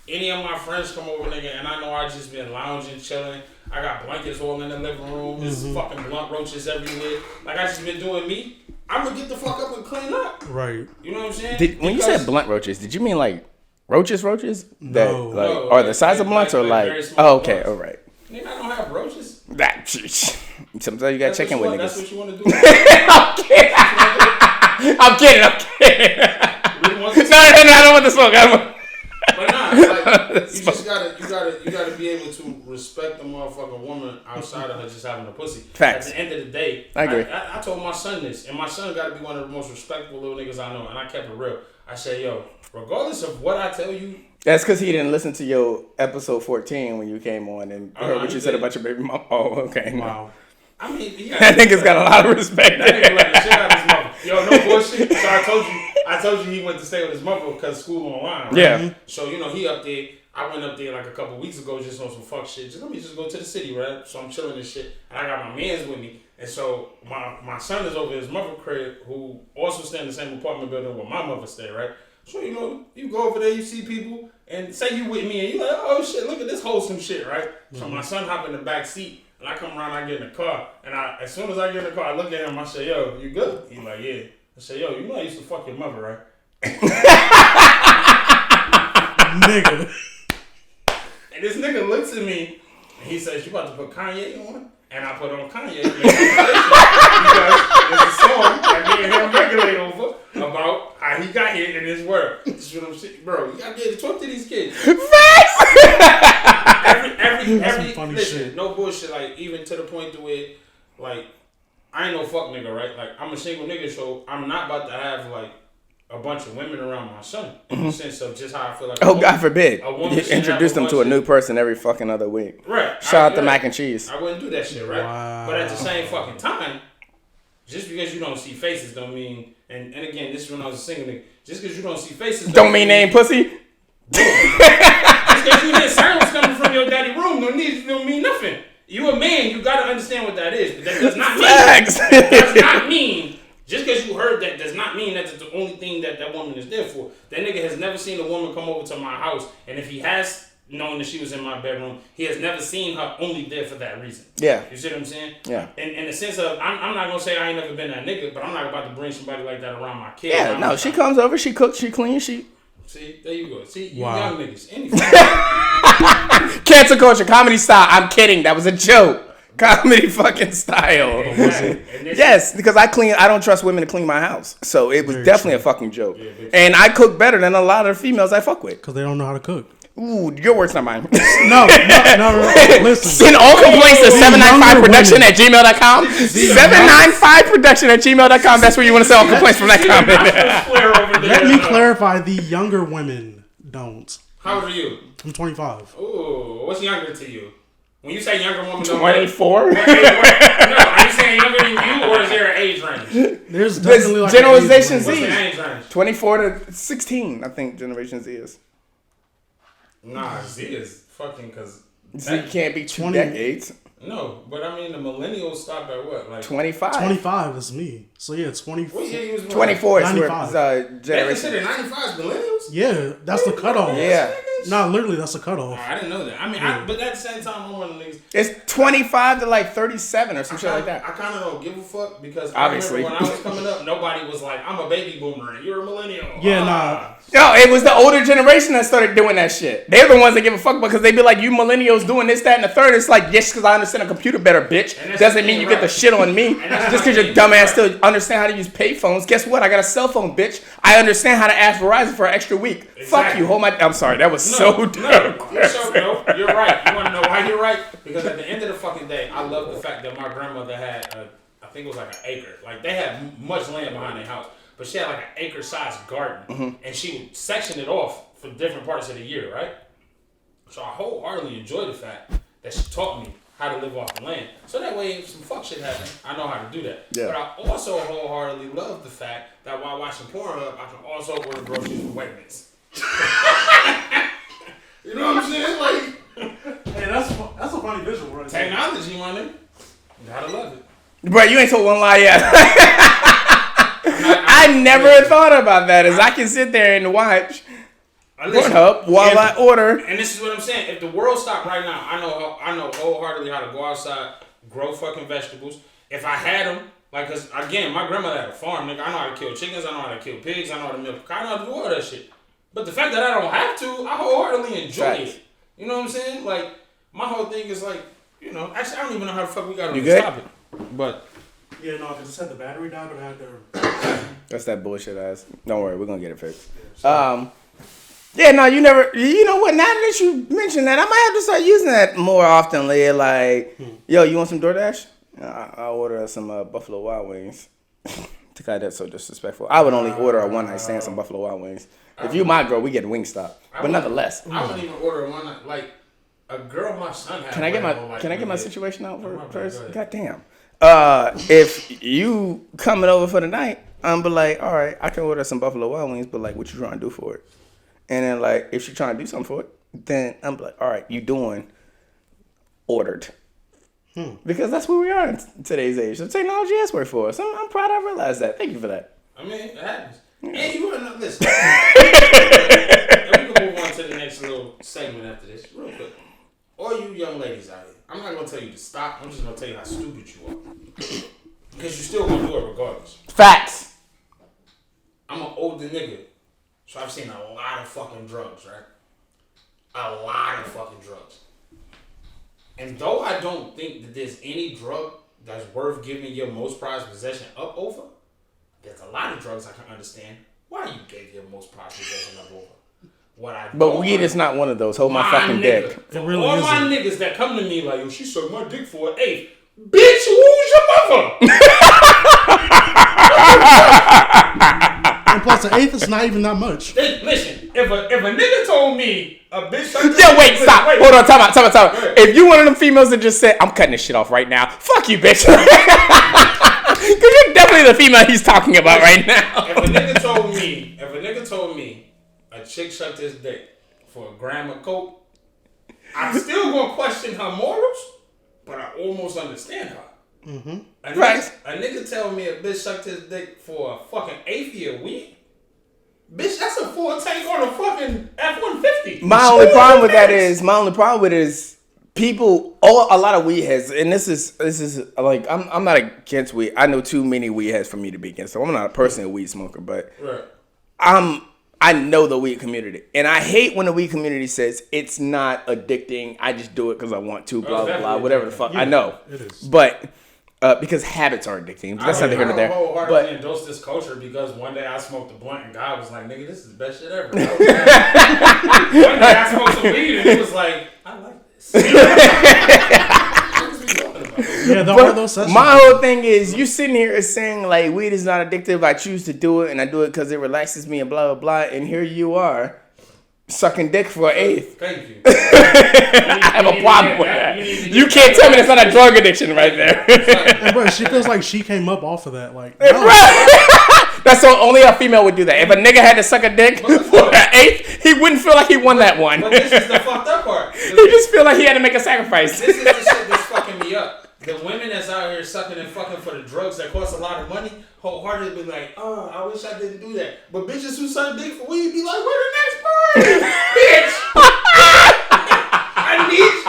any of my friends come over, nigga, and I know I just been lounging, chilling, I got blankets all in the living room, there's fucking blunt roaches everywhere. Like I just been doing me. I'm gonna get the fuck up and clean up. Right. You know what I'm saying? When you said blunt roaches, did you mean like roaches? No. Are the size of blunts or like? Oh, okay, all right. Nigga, I don't have roaches. Sometimes you gotta check in with niggas. That's what you want to do. I'm kidding. No, I don't want the smoke. But nah, like, you gotta be able to respect the motherfucking woman outside of her just having a pussy. Facts. At the end of the day, I agree. I told my son this, and my son gotta be one of the most respectful little niggas I know, and I kept it real. I said, yo, regardless of what I tell you. That's because he didn't listen to your episode 14 when you came on and heard what you said about your baby mom. Oh, okay. Wow. I mean, I think it's got a lot of respect. That nigga let the shit out of his mother. Yo, no bullshit. So I told you he went to stay with his mother because school online. Right? Yeah. So he up there. I went up there like a couple weeks ago just on some fuck shit. Let me go to the city, right? So I'm chilling and shit, and I got my mans with me. And so my son is over at his mother crib, who also stay in the same apartment building where my mother stay, right? So you go over there, you see people, and say you with me, and you like, oh shit, look at this wholesome shit, right? Mm-hmm. So my son hop in the back seat. And I come around, I get in the car, and as soon as I get in the car, I look at him, I say, yo, you good? He like, yeah. I say, yo, you know I used to fuck your mother, right? Nigga. And this nigga looks at me, and he says, you about to put Kanye on? And I put on Kanye. Because there's a song that me and him regulate over about how he got here in this world. This is what I'm saying. Bro, you gotta be able to talk to these kids. every funny listen, shit. No bullshit, like even to the point to where like I ain't no fuck nigga, right? Like I'm a single nigga, so I'm not about to have like a bunch of women around my son in the sense of just how I feel like God forbid. You introduce them to a new person every fucking other week. Right. Shout out to mac and cheese. I wouldn't do that shit, right? Wow. But at the same fucking time, just because you don't see faces don't mean and again, this is when I was a single nigga, just because you don't see faces don't mean they ain't pussy. Just because you hear sounds coming from your daddy room don't mean nothing. You a man, you gotta understand what that is. But that does not mean that does not mean just because you heard that does not mean that's the only thing that woman is there for. That nigga has never seen a woman come over to my house, and if he has known that she was in my bedroom, he has never seen her only there for that reason. Yeah. You see what I'm saying? Yeah. In the sense of, I'm not gonna say I ain't never been that nigga, but I'm not about to bring somebody like that around my kid. Yeah, no, she comes over, she cooks, she cleans, she... See, there you go. See, you wow. young niggas. Cancel culture, comedy style. I'm kidding, that was a joke. Comedy fucking style. Exactly. Yes, because I don't trust women to clean my house. So it was definitely a fucking joke. Yeah, and I cook better than a lot of females I fuck with. Because they don't know how to cook. Ooh, your words, not mine. No. Listen. Send all complaints to 795production@gmail.com. 795production@gmail.com. That's where you want to send all complaints from that comment. Let me clarify, the younger women don't. How old are you? I'm 25. Ooh, what's younger to you? When you say younger woman, 24? No, are you saying younger than you, or is there an age range? There's definitely like Generalization What's the Z. age range? 24 to 16, I think Generation Z is. Nah, Z is fucking because Z can't be 2 decades. No, but I mean the millennials stop at what? Like 25. 25 is me. So yeah, 24. What year you was born? 24 is where 95. They generation. consider 95 millennials? Yeah, that's the cutoff. Yeah. bitch? Nah, literally, that's a cutoff. I didn't know that. I mean, but at the same time, I'm one of the niggas. It's 25 to like 37 or some shit like that. I kind of don't give a fuck because Obviously. I remember when I was coming up, nobody was like, I'm a baby boomer and you're a millennial. Yeah, nah. Yo, it was the older generation that started doing that shit. They're the ones that give a fuck because they be like, you millennials doing this, that, and the third. It's like, yes, because I understand a computer better, bitch. Doesn't mean you get the shit on me. Just because your dumb ass still understand how to use payphones. Guess what? I got a cell phone, bitch. I understand how to ask Verizon for an extra week. Exactly. Fuck you. Hold my... I'm sorry. That was so dumb. You're right. You want to know why you're right? Because at the end of the fucking day, I love the fact that my grandmother had, I think it was like an acre. Like, they had much land behind their house. But she had like an acre-sized garden. And she would section it off for different parts of the year, right? So I wholeheartedly enjoy the fact that she taught me how to live off the land. So that way, if some fuck shit happens, I know how to do that. Yeah. But I also wholeheartedly love the fact that while watching Pornhub, I can also order groceries from Wegmans. You know what I'm saying? Like, hey, that's a funny visual, right? Technology, my nigga. Gotta love it. Bro, you ain't told one lie yet. I never thought about that. As I can sit there and watch Pornhub while I order. And this is what I'm saying. If the world stopped right now, I know wholeheartedly how to go outside, grow fucking vegetables. If I had them, like, cause again, my grandmother had a farm, nigga. I know how to kill chickens. I know how to kill pigs. I know how to milk. I know how to do all that shit. But the fact that I don't have to, I wholeheartedly enjoy it. You know what I'm saying? Like, my whole thing is like, you know, actually, I don't even know how the fuck we got on this topic. But yeah, no, because it said the battery died, but I had to. That's that bullshit ass. Don't worry, we're gonna get it fixed. Yeah, no, you never. You know what? Now that you mention that, I might have to start using that more often. Like, yo, you want some DoorDash? I'll order some Buffalo Wild Wings. To God, that's so disrespectful. I would only order a one night stand some Buffalo Wild Wings. If you my girl, we get Wingstop. But nonetheless, I wouldn't even order one night. Like, a girl my son had. Can I get my situation out first? Go God damn. If you coming over for the night, I'm be like, all right, I can order some Buffalo Wild Wings, but like, what you trying to do for it? And then like, if she trying to do something for it, then I'm like, all right, you doing ordered. Because that's where we are in today's age. So technology has worked for us. I'm proud I realized that. Thank you for that. I mean, it happens. And you want to listen. And we can move on to the next little segment after this, real quick. All you young ladies out here, I'm not gonna tell you to stop. I'm just gonna tell you how stupid you are. Because you're still gonna do it regardless. Facts. I'm an older nigga, so I've seen a lot of fucking drugs, right? A lot of fucking drugs. And though I don't think that there's any drug that's worth giving your most prized possession up over, there's a lot of drugs I can understand why you gave your most prized possession up over. But weed is not one of those. Hold my fucking dick. For really all my niggas that come to me like, yo, she sucked my dick for an eighth. Bitch, who's your mother? And plus, an eighth is not even that much. Listen, if a nigga told me a bitch sucked yeah, wait, stop. Hold on, time out. If you one of them females that just said, I'm cutting this shit off right now, fuck you, bitch. Because you're definitely the female he's talking about right now. If a nigga told me a chick sucked his dick for a gram of coke, I'm still gonna question her morals, but I almost understand her. Mm-hmm. A nigga tell me a bitch sucked his dick for a fucking eighth of weed. Bitch, that's a full tank on a fucking F-150. My only problem with it is people, a lot of weed heads, and this is like, I'm not against weed. I know too many weed heads for me to be against. So I'm not a personal weed smoker, but I know the weed community, and I hate when the weed community says it's not addicting. I just do it because I want to. Blah blah blah. Whatever the fuck. Yeah, I know, it is. But because habits are addicting. But that's neither here nor there. I wholeheartedly endorse this culture because one day I smoked a blunt and God was like, "Nigga, this is the best shit ever." One day I smoked some weed and he was like, "I like this." Yeah, those my whole thing is you sitting here saying like weed is not addictive. I choose to do it and I do it because it relaxes me and blah blah blah. And here you are sucking dick for an eighth. Thank you. I have a problem with that. You can't tell me it's not a drug addiction right there. And bro, she feels like she came up off of that. Like that's only a female would do that. If a nigga had to suck a dick for an eighth, he wouldn't feel like he won that one. But this is the fucked up part. He just feel like he had to make a sacrifice. This is the shit that's fucking me up. The women that's out here sucking and fucking for the drugs that cost a lot of money, wholeheartedly be like, oh, I wish I didn't do that. But bitches who suck dick for weed be like, where the next party? Bitch!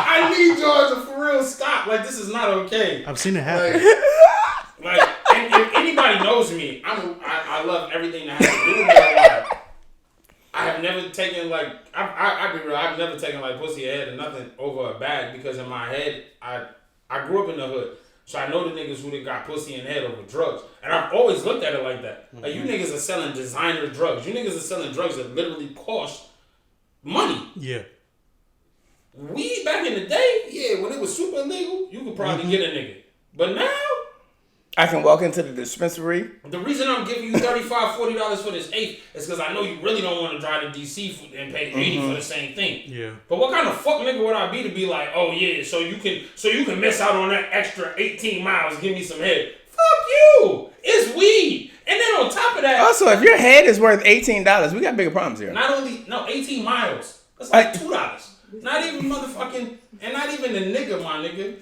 I need George to for real stop. Like, this is not okay. I've seen it happen. And if anybody knows me, I love everything that has to do with my life. I have never taken like I be real. I've never taken like pussy head or nothing over a bag because in my head I grew up in the hood, so I know the niggas who done got pussy and head over drugs, and I've always looked at it like that. Like you niggas are selling designer drugs. You niggas are selling drugs that literally cost money. Yeah. Weed back in the day, when it was super illegal, you could probably get a nigga, but now. I can walk into the dispensary. The reason I'm giving you $35, $40 for this eighth is because I know you really don't want to drive to DC and pay $80 for the same thing. Yeah. But what kind of fuck nigga would I be to be like, oh yeah, so you can miss out on that extra 18 miles, give me some head? Fuck you! It's weed. And then on top of that, Also, if your head is worth $18, we got bigger problems here. 18 miles. That's like $2. Not even motherfucking, and not even the nigga, my nigga.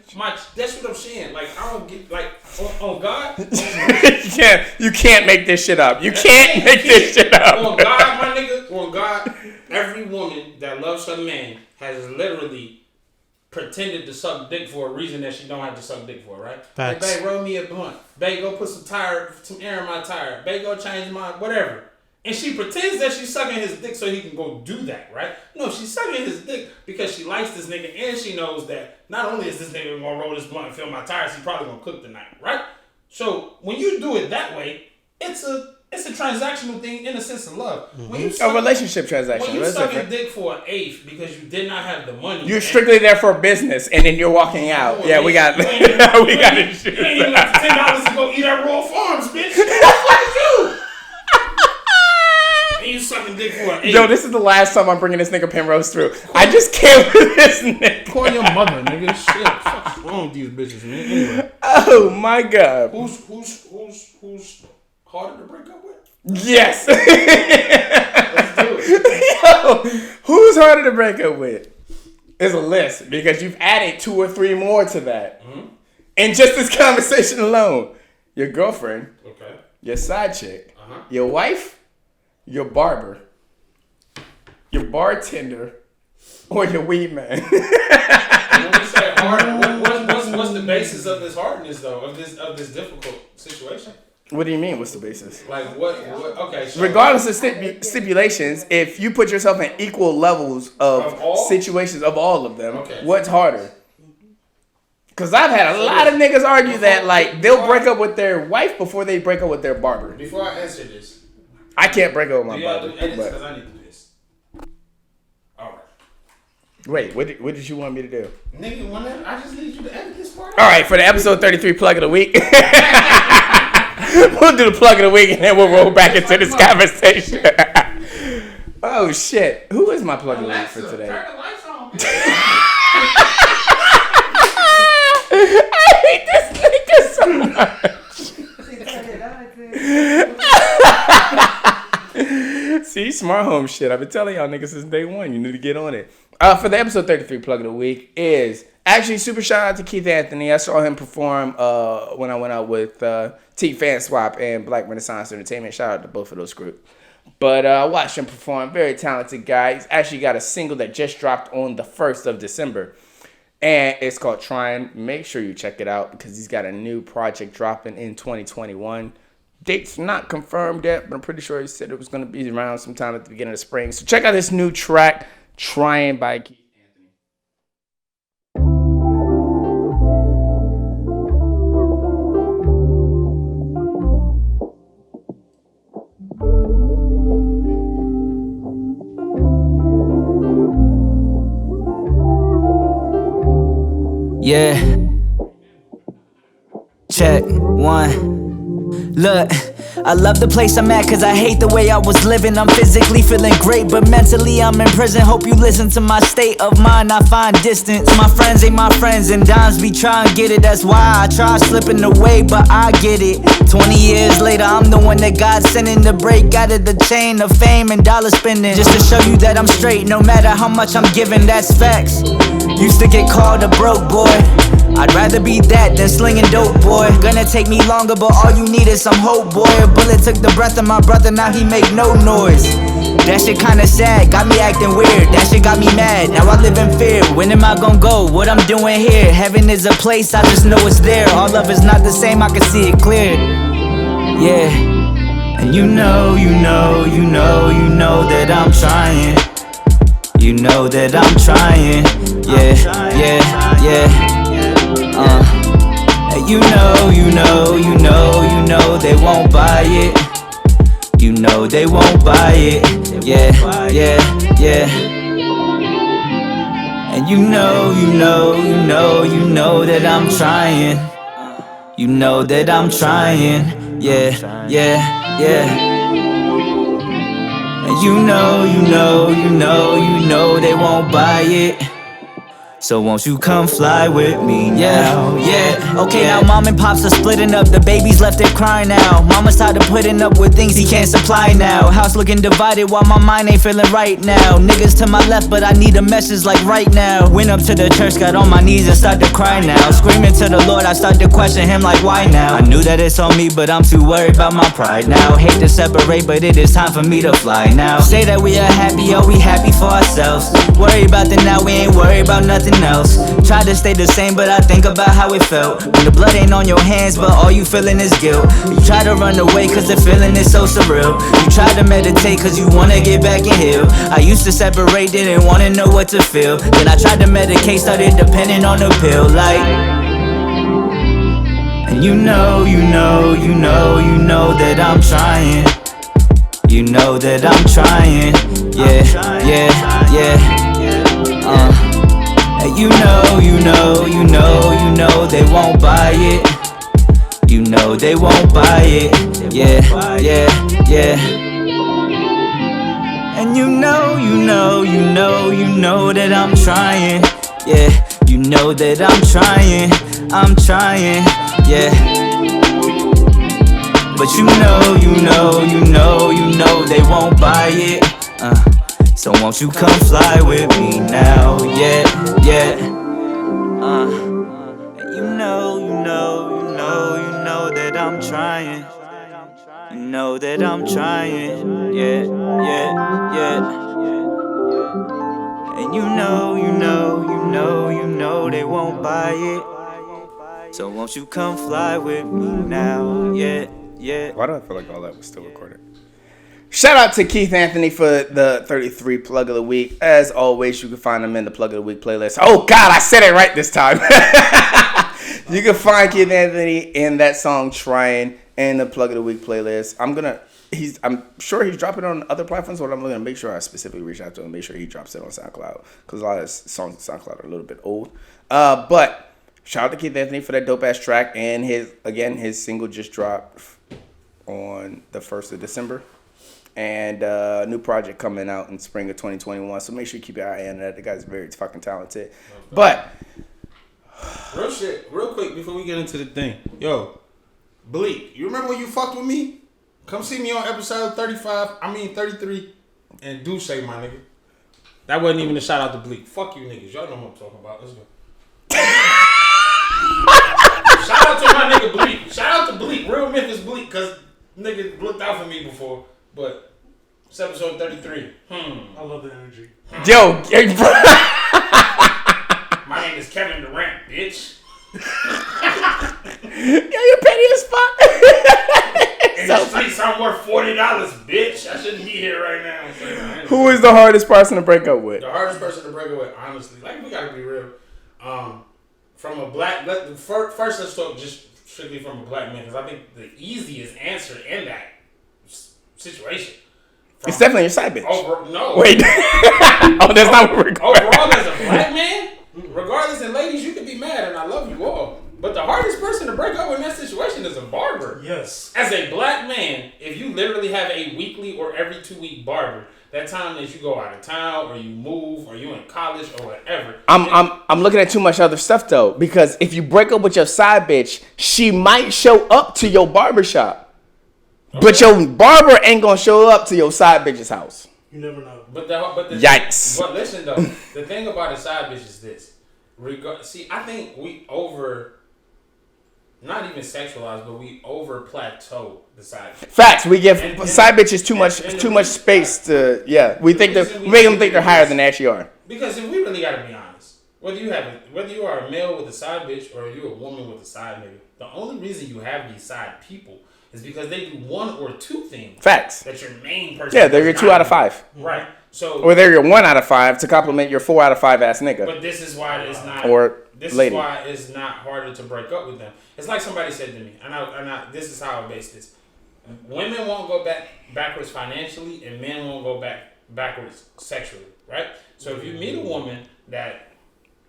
That's what I'm saying. Like, I don't get, like, on God. You can't make this shit up. You can't make this shit up. On God, my nigga, on God, every woman that loves her man has literally pretended to suck dick for a reason that she don't have to suck dick for, right? Facts. Like, babe, roll me a blunt. Babe, go put some air in my tire. Babe, go change my, whatever. And she pretends that she's sucking his dick so he can go do that, right? No, she's sucking his dick because she likes this nigga and she knows that not only is this nigga gonna roll this blunt and fill my tires, he's probably gonna cook tonight, right? So when you do it that way, it's a transactional thing in a sense of love. When you A relationship transaction. When you sucking dick for an eighth because you did not have the money, You're strictly there for business, and then you're walking out. Yeah, we got it. You ain't even left $10 to go eat at Royal Farms, bitch. What the fuck is you? And you sucking dick for an eight. Yo, this is the last time I'm bringing this nigga Penrose through. I just can't with this nigga. Call your mother, nigga. Shit, what's wrong with these bitches, man? Anyway. Oh my god. Who's harder to break up with? Yes. Let's do it. Yo, who's harder to break up with? It's a list because you've added 2 or 3 more to that. Mm-hmm. And just this conversation alone, your girlfriend, okay, your side chick, your wife, your barber, your bartender, or your weed man. When we say hard, what's the basis of this hardness though? Of this difficult situation? What do you mean? What's the basis? Like what okay. So regardless of stipulations, if you put yourself in equal levels of situations of all of them, what's harder? Because I've had a lot of niggas argue that like they'll break up with their wife before they break up with their barber. Before I answer this, I can't break up with my barber. Because I need to do this. All right. Wait, what did you want me to do? Nigga, I just need you to edit this part. All right, for the episode 33 plug of the week. We'll do the plug of the week and then we'll roll back into this conversation. Oh shit. Who is my plug of the week for today? Turn the lights on, I hate this nigga so much. See, smart home shit. I've been telling y'all niggas since day one. You need to get on it. For the episode 33 plug of the week is actually super shout out to Keith Anthony. I saw him perform when I went out with T Fan Swap and Black Renaissance Entertainment. Shout out to both of those groups. But I watched him perform. Very talented guy. He's actually got a single that just dropped on the 1st of December. And it's called Trying. Make sure you check it out because he's got a new project dropping in 2021. Date's not confirmed yet, but I'm pretty sure he said it was going to be around sometime at the beginning of spring. So check out this new track, Trying by Keith Anthony. Yeah. Check 1. Look, I love the place I'm at cause I hate the way I was living. I'm physically feeling great but mentally I'm in prison. Hope you listen to my state of mind, I find distance. My friends ain't my friends and dimes be trying to get it. That's why I try slipping away but I get it. 20 years later I'm the one that God sending to break out of the chain of fame and dollar spending. Just to show you that I'm straight no matter how much I'm giving, that's facts. Used to get called a broke boy, I'd rather be that than slinging dope, boy. Gonna take me longer, but all you need is some hope, boy. A bullet took the breath of my brother, now he make no noise. That shit kinda sad, got me acting weird. That shit got me mad, now I live in fear. When am I gonna go? What I'm doing here? Heaven is a place, I just know it's there. All love is not the same, I can see it clear. Yeah. And you know that I'm trying. You know that I'm trying. Yeah. And you know they won't buy it. You know they won't buy it. Yeah. And you know that I'm trying. You know that I'm trying. Yeah. And you know they won't buy it. So won't you come fly with me now? Yeah. Okay, now mom and pops are splitting up. The baby's left there crying now. Mama's tired of putting up with things he can't supply now. House looking divided while my mind ain't feeling right now. Niggas to my left, but I need a message like right now. Went up to the church, got on my knees and started to cry now. Screaming to the Lord, I start to question him like why now? I knew that it's on me, but I'm too worried about my pride now. Hate to separate, but it is time for me to fly now. Say that we are happy, oh we happy for ourselves. Worry about the now, we ain't worried about nothing else. Try to stay the same, but I think about how it felt when the blood ain't on your hands, but all you feeling is guilt. You try to run away cause the feeling is so surreal. You try to meditate cause you wanna get back and heal. I used to separate, didn't wanna know what to feel. Then I tried to medicate, started depending on the pill like. And you know that I'm trying. You know that I'm trying. Yeah. And you know they won't buy it. You know they won't buy it. Yeah. And you know that I'm trying. Yeah, you know that I'm trying. Yeah. But you know they won't buy it. So won't you come fly with me now? Yeah. And you know that I'm trying. You know that I'm trying. Yeah. And you know they won't buy it. So won't you come fly with me now? Yeah. Why do I feel like all that was still recorded? Shout out to Keith Anthony for the 33 plug of the week. As always, you can find him in the plug of the week playlist. Oh God, I said it right this time. You can find Keith Anthony in that song "Trying" in the plug of the week playlist. I'm sure he's dropping it on other platforms, but I'm gonna make sure I specifically reach out to him and make sure he drops it on SoundCloud because a lot of his songs on SoundCloud are a little bit old. But shout out to Keith Anthony for that dope ass track, and his single just dropped on the 1st of December. And a new project coming out in spring of 2021. So make sure you keep your eye on that. The guy's very fucking talented. But real quick before we get into the thing. Yo, Bleak, you remember when you fucked with me? Come see me on episode 33. And do say my nigga. That wasn't even a shout out to Bleak. Fuck you niggas. Y'all know what I'm talking about. Let's go. Shout out to my nigga Bleak. Shout out to Bleak. Real Memphis Bleak. Cause nigga looked out for me before. But it's episode 33. I love the energy. Yo, my name is Kevin Durant, bitch. Yo, you're petty as fuck. In the streets, I'm worth $40, bitch. I shouldn't be here right now. Who is the hardest person to break up with? The hardest person to break up with, honestly. Like, we gotta be real. From a black... First, let's talk just strictly from a black man, because I think the easiest answer in that situation. It's definitely your side bitch. No. Wait. Oh, that's not what we're going. Overall, as a black man, regardless, and ladies, you can be mad, and I love you all. But the hardest person to break up in that situation is a barber. Yes. As a black man, if you literally have a weekly or every 2 week barber, that time that you go out of town or you move or you in college or whatever. I'm looking at too much other stuff though, because if you break up with your side bitch, she might show up to your barbershop. Okay. But your barber ain't gonna show up to your side bitch's house. You never know. But the yikes. But listen though, the thing about a side bitch is this. See, I think we not even sexualize, but we over plateau the side bitch. Facts. We give side bitches too much space to. Yeah, we make them think they're higher than they actually are. Because if we really gotta be honest, whether you are a male with a side bitch or you're a woman with a side nigga, the only reason you have these side people is because they do one or two things. Facts. That's your main person. Yeah, they're your 2 out of 5. Right. So. Or they're your 1 out of 5 to complement your 4 out of 5 ass nigga. But this is why it's not. This lady. is why it's not harder to break up with them. It's like somebody said to me, and this is how I base this. Women won't go backwards financially, and men won't go backwards sexually, right? So if you meet a woman that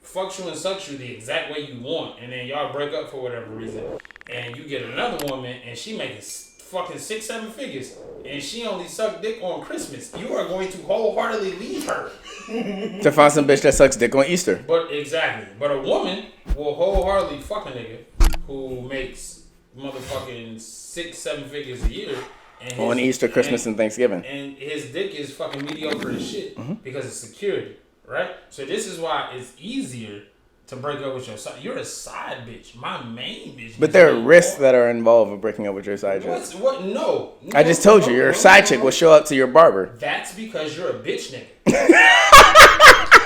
fucks you and sucks you the exact way you want, and then y'all break up for whatever reason, and you get another woman, and she making fucking 6-7 figures, and she only sucked dick on Christmas, you are going to wholeheartedly leave her. To find some bitch that sucks dick on Easter. But a woman will wholeheartedly fuck a nigga who makes motherfucking 6-7 figures a year. And on Easter, Christmas, and Thanksgiving. And his dick is fucking mediocre as shit because it's security, right? So this is why it's easier to break up with your side. You're a side bitch. My main bitch. But there are risks that are involved with breaking up with your side chick. What? No. I just told you, your side chick will show up to your barber. That's because you're a bitch nigga.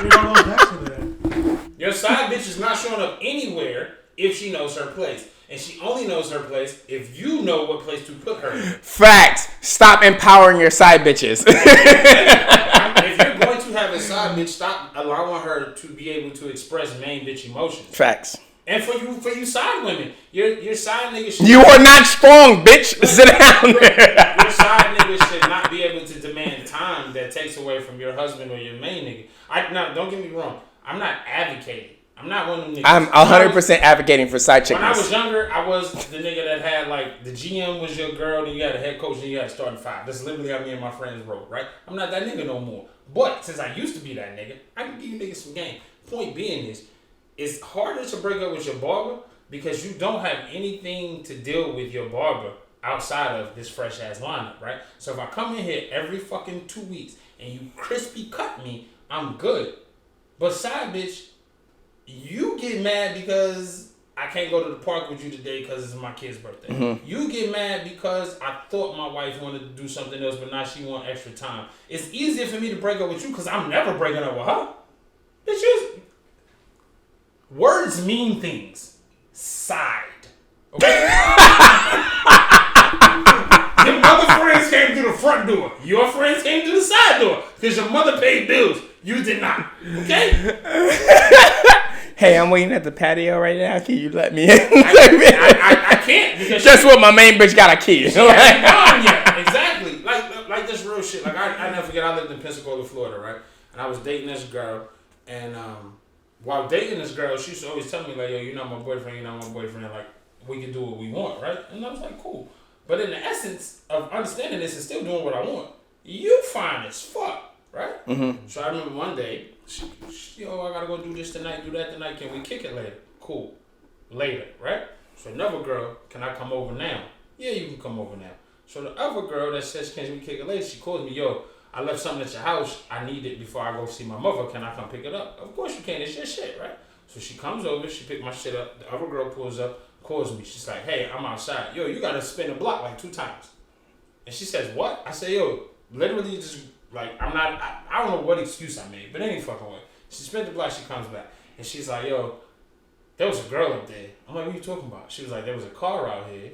We don't know that's for that. Your side bitch is not showing up anywhere if she knows her place. And she only knows her place if you know what place to put her in. Facts. Stop empowering your side bitches. If you're going to have a side bitch, stop allowing her to be able to express main bitch emotions. Facts. And for you side women, your side niggas should You are not strong, bitch. Sit down there. Your side niggas should not be able to demand time that takes away from your husband or your main nigga. Don't get me wrong. I'm not advocating. I'm not one of them niggas. I'm 100% advocating for side chickens. When I was younger, I was the nigga that had like the GM was your girl, then you had a head coach, then you had a starting 5. That's literally how me and my friends roll, right? I'm not that nigga no more. But since I used to be that nigga, I can give you niggas some game. Point being is, it's harder to break up with your barber because you don't have anything to deal with your barber outside of this fresh ass lineup, right? So if I come in here every fucking 2 weeks and you crispy cut me, I'm good. But side bitch, you get mad because I can't go to the park with you today because it's my kid's birthday. Mm-hmm. You get mad because I thought my wife wanted to do something else, but now she want extra time. It's easier for me to break up with you because I'm never breaking up with her. It's just words mean things. Side. Okay? Your mother friends came through the front door. Your friends came through the side door because your mother paid bills. You did not. Okay? Hey, I'm waiting at the patio right now. Can you let me in? I can't. Because guess what? My main bitch got a key. Yeah, exactly. Like this real shit. Like I never forget. I lived in Pensacola, Florida, right? And I was dating this girl, and while dating this girl, she used to always tell me like, "Yo, you're not my boyfriend. You're not my boyfriend. Like, we can do what we want, right?" And I was like, "Cool." But in the essence of understanding this and still doing what I want, you fine as fuck, right? Mm-hmm. So I remember one day, yo, I gotta go do this tonight, do that tonight. Can we kick it later? Cool. Later, right? So another girl, can I come over now? Yeah, you can come over now. So the other girl that says, can we kick it later? She calls me, yo, I left something at your house. I need it before I go see my mother. Can I come pick it up? Of course you can. It's your shit, right? So she comes over. She picked my shit up. The other girl pulls up, calls me. She's like, hey, I'm outside. Yo, you got to spin the block like 2 times. And she says, what? I say, yo, literally just like, I don't know what excuse I made, but any fucking way. She spent the block. She comes back. And she's like, yo, there was a girl up there. I'm like, what are you talking about? She was like, there was a car out here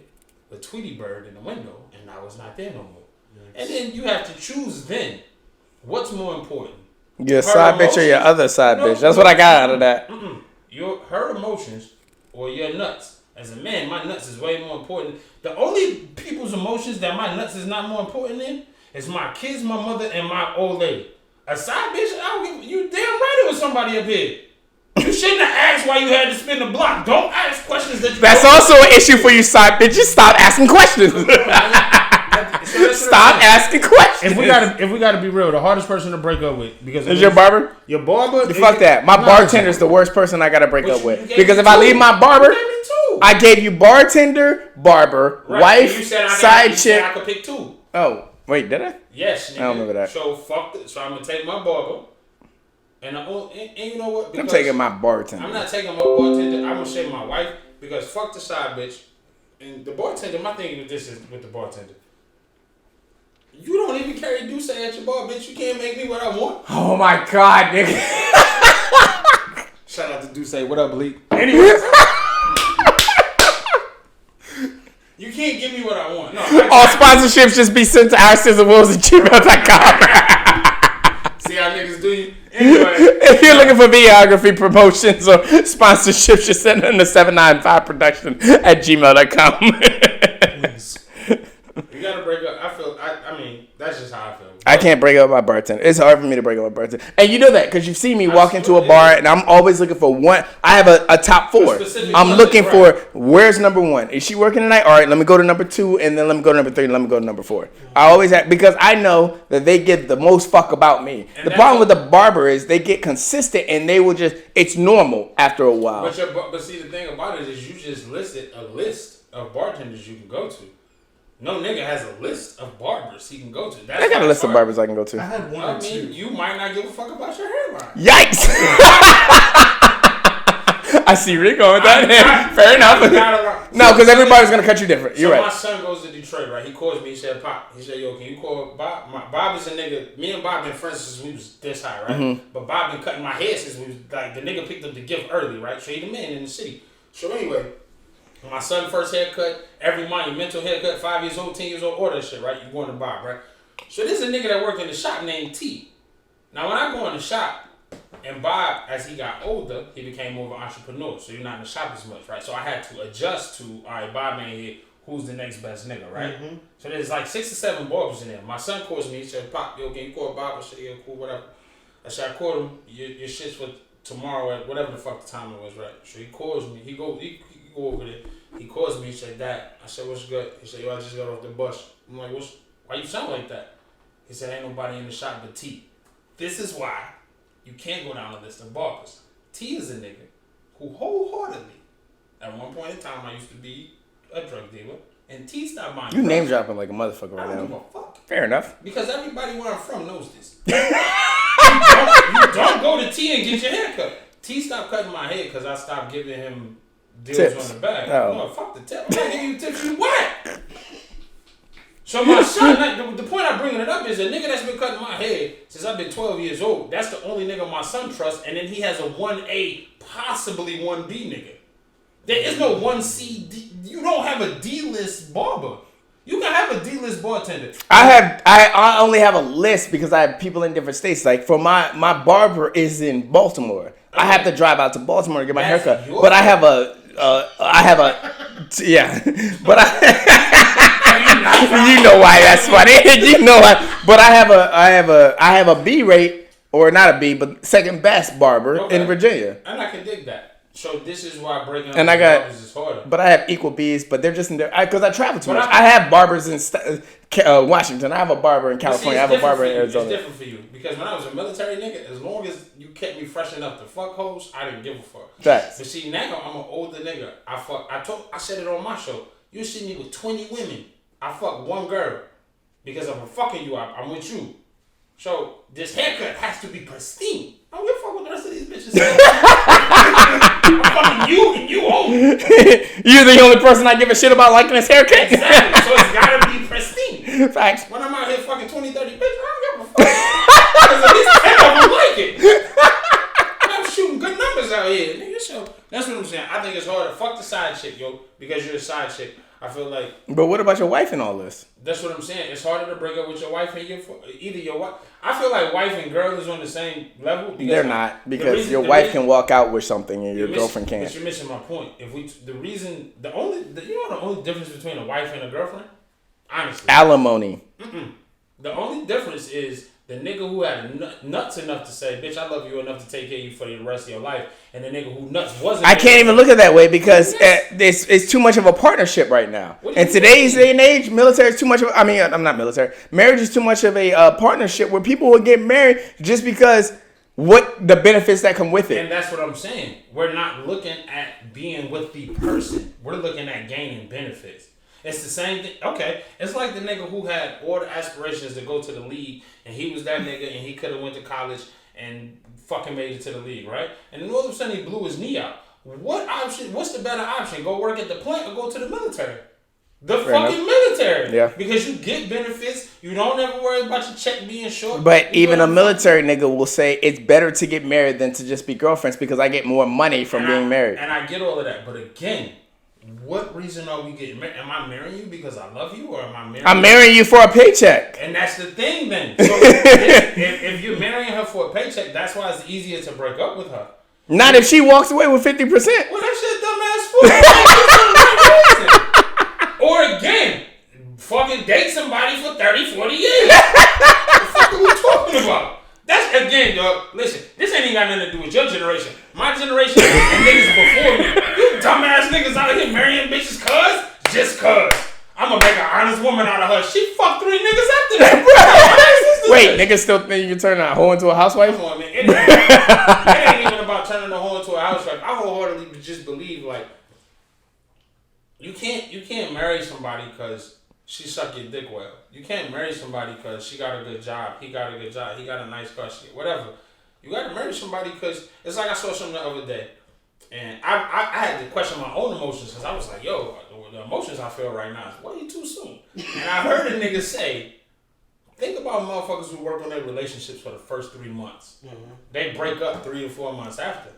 with Tweety Bird in the window, and I was not there no more. Yes. And then you have to choose then. What's more important? Your side bitch or your other side bitch? That's what I got out of that. Her emotions or your nuts. As a man, my nuts is way more important. The only people's emotions that my nuts is not more important in is my kids, my mother, and my old lady. A side bitch, you damn right it was somebody up here. You shouldn't have asked why you had to spin the block. Don't ask questions that you That's don't. Also an issue for you side bitches. Stop asking questions. Stop asking questions. If we gotta be real, the hardest person to break up with because is your barber. Your barber. Fuck that. My bartender's the worst person I gotta break up with because if I leave my barber, I gave you bartender, barber, wife, side chick. I could pick 2. Oh wait, did I? Yes, nigga. I don't remember that. So fuck it. So I'm gonna take my barber. And you know what? I'm taking my bartender. I'm not taking my bartender. I'm gonna shave my wife because fuck the side bitch. And the bartender, my thing with this is with the bartender. You don't even carry Douce at your bar, bitch. You can't make me what I want. Oh my god, nigga. Shout out to Douce. What up, Bleak? Anyways. You can't give me what I want. No, all sponsorships just be sent to oursistherwolves@gmail.com. See how niggas do you? Anyway. If you're looking for videography promotions or sponsorships, just send them to 795production@gmail.com. Please. You gotta break up. I mean, that's just how I feel. I can't break up my bartender. It's hard for me to break up my bartender. And you know that because you've seen me walk into a bar and I'm always looking for one. I have a top 4. I'm looking for where's number 1. Is she working tonight? All right, let me go to number 2 and then let me go to number 3 and let me go to number 4. I always have, because I know that they give the most fuck about me. And the problem with the barber is they get consistent and they will just, it's normal after a while. But see, the thing about it is you just listed a list of bartenders you can go to. No nigga has a list of barbers he can go to. I got a list of barbers I can go to. I had one or two. You might not give a fuck about your hairline. Yikes! I see where you're going with that. Fair enough. No, because everybody's going to cut you different. You're right. My son goes to Detroit, right? He calls me. He said, Pop. He said, yo, can you call Bob? Bob is a nigga. Me and Bob been friends since we was this high, right? Mm-hmm. But Bob been cutting my hair since we was, like, the nigga picked up the gift early, right? So he the man in the city. So anyway, my son first haircut, every monumental haircut, 5 years old, 10 years old, all that shit, right? You going to Bob, right? So this is a nigga that worked in the shop named T. Now when I go in the shop, and Bob, as he got older, he became more of an entrepreneur. So you're not in the shop as much, right? So I had to adjust to, all right, Bob ain't here. Who's the next best nigga, right? Mm-hmm. So there's like 6 or 7 barbers in there. My son calls me. He said, Pop, yo, can you call Bob? I said, yeah, cool, whatever. I said, I called him. Your shit's for tomorrow at whatever the fuck the time it was, right? So he calls me. He go over there. He calls me. He said, Dad. I said, what's good? He said, yo, I just got off the bus. I'm like, why you sound like that? He said, ain't nobody in the shop but T. This is why you can't go down the list of barbers. T is a nigga who wholeheartedly, at one point in time, I used to be a drug dealer, and T stopped buying. You name dropping like a motherfucker right now. I don't give a fuck. Fair enough. Because everybody where I'm from knows this. you don't go to T and get your hair cut. T stopped cutting my hair because I stopped giving him deals tips on the back. Oh. No, fuck the tip. I'm not giving you tips. You whack. So my son, like, the point I'm bringing it up is a nigga that's been cutting my hair since I've been 12 years old. That's the only nigga my son trusts, and then he has a 1A, possibly 1B nigga. There is no 1C. You don't have a D-list barber. You can have a D-list bartender. I only have a list because I have people in different states. Like for my barber is in Baltimore. Okay. I have to drive out to Baltimore to get my haircut. But I have a yeah. But you know why that's funny. You know why. But I have a B rate, or not a B, but second best barber in Virginia. And I can dig that. So this is why breaking up barbers is harder. But I have equal B's, but they're just in there because I travel too much. I have barbers in Washington. I have a barber in California. I have a barber in Arizona. It's different for you because when I was a military nigga, as long as you kept me fresh enough to fuck hoes, I didn't give a fuck. Facts. But see, now I'm an older nigga. I said it on my show. You see me with 20 women. I fuck one girl because if I'm fucking you, I'm with you. So this haircut has to be pristine. I don't give a fuck what the rest of these bitches say. I'm fucking you and you only. You're the only person I give a shit about liking this haircut. Exactly. So it's gotta be pristine. Facts. When I'm out here fucking 20, 30 bitches, I don't give a fuck. Because at least 10 of them like it. I'm shooting good numbers out here, nigga. So that's what I'm saying. I think it's harder. Fuck the side chick, yo, because you're a side chick. I feel like. But what about your wife and all this? That's what I'm saying. It's harder to break up with your wife and either your wife. I feel like wife and girl is on the same level. They're not, because your wife can walk out with something and your girlfriend can't. But you're missing my point. The only difference between a wife and a girlfriend, honestly, alimony. The only difference is the nigga who had nuts enough to say, bitch, I love you enough to take care of you for the rest of your life. And the nigga who nuts wasn't. I can't even look at it that way because it's too much of a partnership right now. In today's day and age, military is too much of, I'm not military. Marriage is too much of a partnership where people will get married just because what the benefits that come with it. And that's what I'm saying. We're not looking at being with the person. We're looking at gaining benefits. It's the same thing. Okay, it's like the nigga who had all the aspirations to go to the league, and he was that nigga, and he could have went to college, and fucking made it to the league, right? And then all of a sudden he blew his knee out. What's the better option? Go work at the plant or go to the military? The fucking military. Yeah. Because you get benefits. You don't ever worry about your check being short. But even a military nigga will say it's better to get married than to just be girlfriends because I get more money from being married. And I get all of that. But again, what reason are we getting married? Am I marrying you because I love you, or am I marrying I'm marrying you for a paycheck. And that's the thing then. So if you're marrying her for a paycheck, that's why it's easier to break up with her. Not if she walks away with 50%. Well, that shit dumbass fool. Or again, fucking date somebody for 30, 40 years. What the fuck are we talking about? That's, again, dog, listen, this ain't even got nothing to do with your generation. My generation and niggas before me. You dumbass niggas out here marrying bitches just cuz. I'm gonna make an honest woman out of her. She fucked 3 niggas after that. Wait, niggas still think you can turn a hoe into a housewife? Come on, man. It ain't even about turning a hoe into a housewife. I wholeheartedly just believe, like, you can't marry somebody because she suck your dick well. You can't marry somebody because she got a good job. He got a good job. He got a nice car. Whatever. You got to marry somebody because it's like I saw something the other day. And I had to question my own emotions because I was like, yo, the emotions I feel right now is way too soon. And I heard a nigga say, think about motherfuckers who work on their relationships for the first 3 months. Mm-hmm. They break up 3 or 4 months after.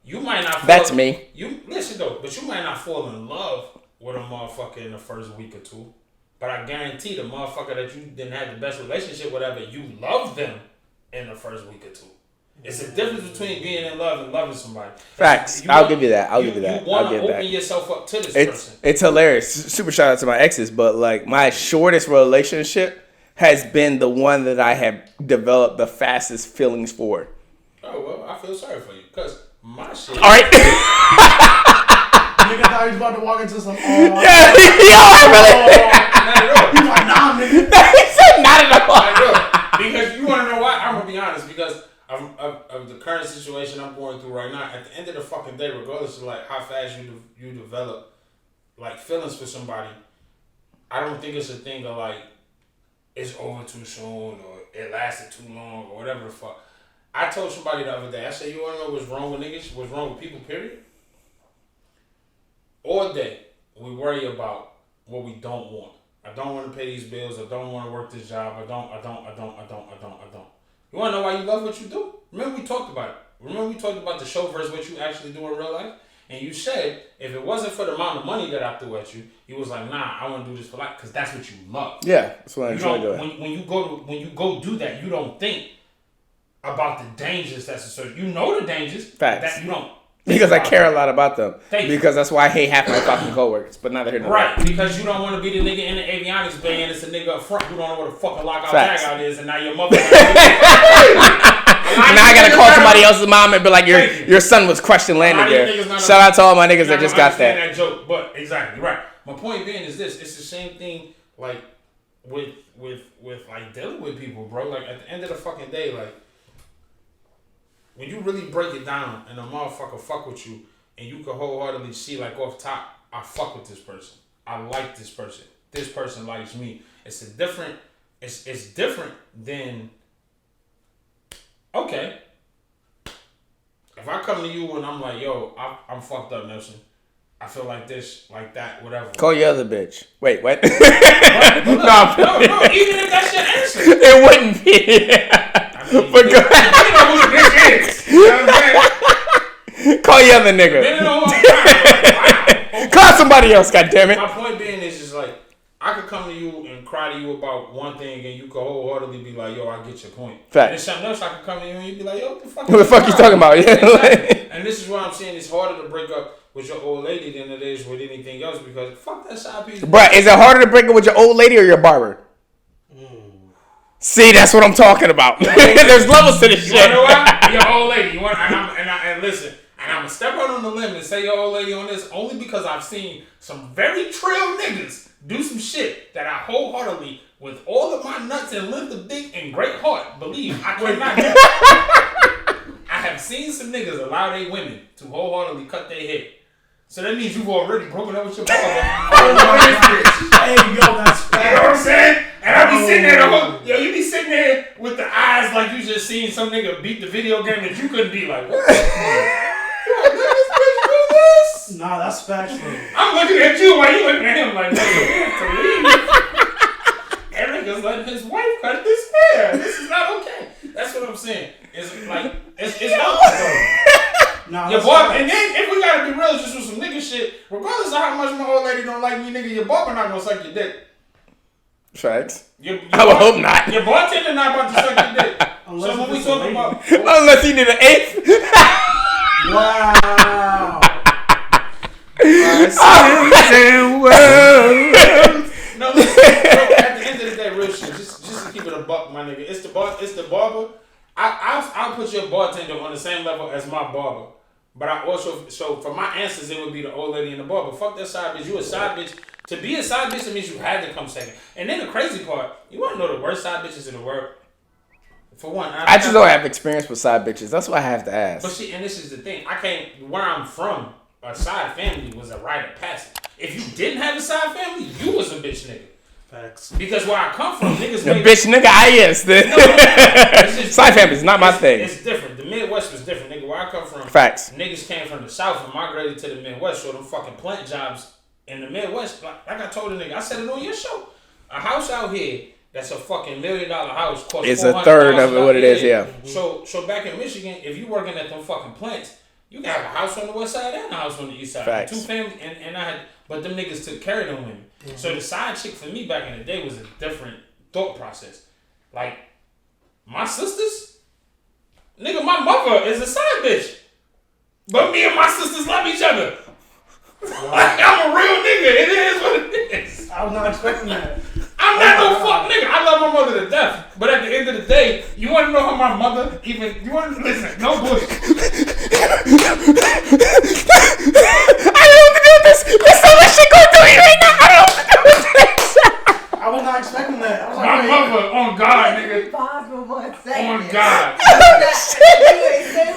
You might not. That's me. You listen though, but you might not fall in love with a motherfucker in the first week or 2. But I guarantee the motherfucker that you didn't have the best relationship with, whatever, you love them in the first week or 2. It's a difference between being in love and loving somebody. Facts. I'll give you that. You want to open yourself up to this person. It's hilarious. Super shout out to my exes, but like my shortest relationship has been the one that I have developed the fastest feelings for. Oh well, I feel sorry for you because my shit. All right. Nigga thought he was about to walk into some. Yeah, I really. He's like, nah, nigga. He said not at all. Because you want to know why? I'm gonna be honest. Because of the current situation I'm going through right now. At the end of the fucking day, regardless of like how fast you develop like feelings for somebody, I don't think it's a thing of like it's over too soon or it lasted too long or whatever the fuck. I told somebody the other day. I said, you want to know what's wrong with niggas? What's wrong with people? Period. All day we worry about what we don't want. I don't want to pay these bills. I don't want to work this job. I don't. You want to know why you love what you do? Remember we talked about it. Remember we talked about the show versus what you actually do in real life? And you said, if it wasn't for the amount of money that I threw at you, you was like, nah, I want to do this for life because that's what you love. Yeah, that's what I enjoy doing. When you go do that, you don't think about the dangers that's associated. You know the dangers. Facts. That you don't. Because I care a lot about them. Because that's why I hate half my fucking coworkers. But neither here nor there. Right, because you don't want to be the nigga in the avionics bay and it's a nigga up front who don't know what the fuck a lockout tagout is, and now your mother. Now I gotta call somebody else's mom and be like, your son was crushed and landed there. Shout out to all my niggas that just got that. Joke, but exactly right. My point being is this: it's the same thing, like with like dealing with people, bro. Like at the end of the fucking day, like when you really break it down and a motherfucker fuck with you, and you can wholeheartedly see like off top, I fuck with this person. I like this person. This person likes me. It's different than. Okay. If I come to you and I'm like, yo, I'm fucked up, Nelson. I feel like this, like that, whatever. Call your other bitch. Wait, what? No, even if that's your answer. It wouldn't be. I mean, but go ahead. You know who the bitch is. You know what I'm saying? Call your other nigga. Then know who I'm wow. Call somebody else, goddammit. My point being is just like, I could come to you and cry to you about one thing and you could wholeheartedly be like, yo, I get your point. Fact. And then something else I could come to you and you'd be like, yo, what the fuck you talking about? Yeah. Exactly. And this is why I'm saying it's harder to break up with your old lady than it is with anything else because fuck that side piece. Bruh, is it harder to break up with your old lady or your barber? See, that's what I'm talking about. There's levels to this shit. You know what? Your old lady. And listen, and I'm going to step out on the limb and say your old lady on this only because I've seen some very trill niggas do some shit that I wholeheartedly, with all of my nuts and length of dick and great heart, believe I cannot do. I have seen some niggas allow their women to wholeheartedly cut their hair. So that means you've already broken up with your mother. Hey, yo, that's fair. You know what I'm saying? And I be sitting there, you be sitting there with the eyes like you just seen some nigga beat the video game that you couldn't be like, what the fuck? Let this bitch do this? Nah, that's facts though. I'm looking at you while you looking at him like, nigga, we have to leave. Erica's letting his wife cut his hair. This is not okay. That's what I'm saying. It's like, it's not though. Nah, Your barber, and then if we gotta be real, just with some nigga shit, regardless of how much my old lady don't like me, nigga, your barber not gonna suck your dick. Facts. Your I would hope not. Your bartender not about to suck your dick. Unless So when we it's a talk lady. about, Unless he need an eighth. Wow. no, listen, at the end of the day, real shit, just to keep it a buck, my nigga, it's the barber. I'll put your bartender on the same level as my barber. But I also, so for my answers, it would be the old lady and the barber. Fuck that side bitch. You a side bitch. To be a side bitch, it means you had to come second. And then the crazy part, you want to know the worst side bitches in the world? For one, I just don't have experience with side bitches. That's why I have to ask. But see, and this is the thing. I can't, where I'm from, a side family was a rite of passage. If you didn't have a side family, you was a bitch nigga. Facts. Because where I come from, niggas The made... bitch nigga, it's side family's not my thing. It's different. The Midwest was different, nigga. Where I come from, Facts. Niggas came from the South and migrated to the Midwest, so them fucking plant jobs in the Midwest, like I told a nigga, I said it on your show. A house out here that's a fucking $1 million house costs It's a third of what it is, yeah. So back in Michigan, if you working at them fucking plants, you can have a house on the west side and a house on the east side. Facts. 2 family, and I had, but them niggas took care of them women. Mm-hmm. So the side chick for me back in the day was a different thought process. Like, my sisters, nigga, my mother is a side bitch. But me and my sisters love each other. Wow. Like, I'm a real nigga. It is what it is. I was not expecting that. I'm not no fuck nigga. I love my mother to death. But at the end of the day, you want to know how my mother even... You want to... Listen, no bullshit. I don't know what to do with this. There's so much shit going through me right now. I don't know what to do with this. I was not expecting that. I was My like, mother, on God, nigga. Pause for 1 second. On God.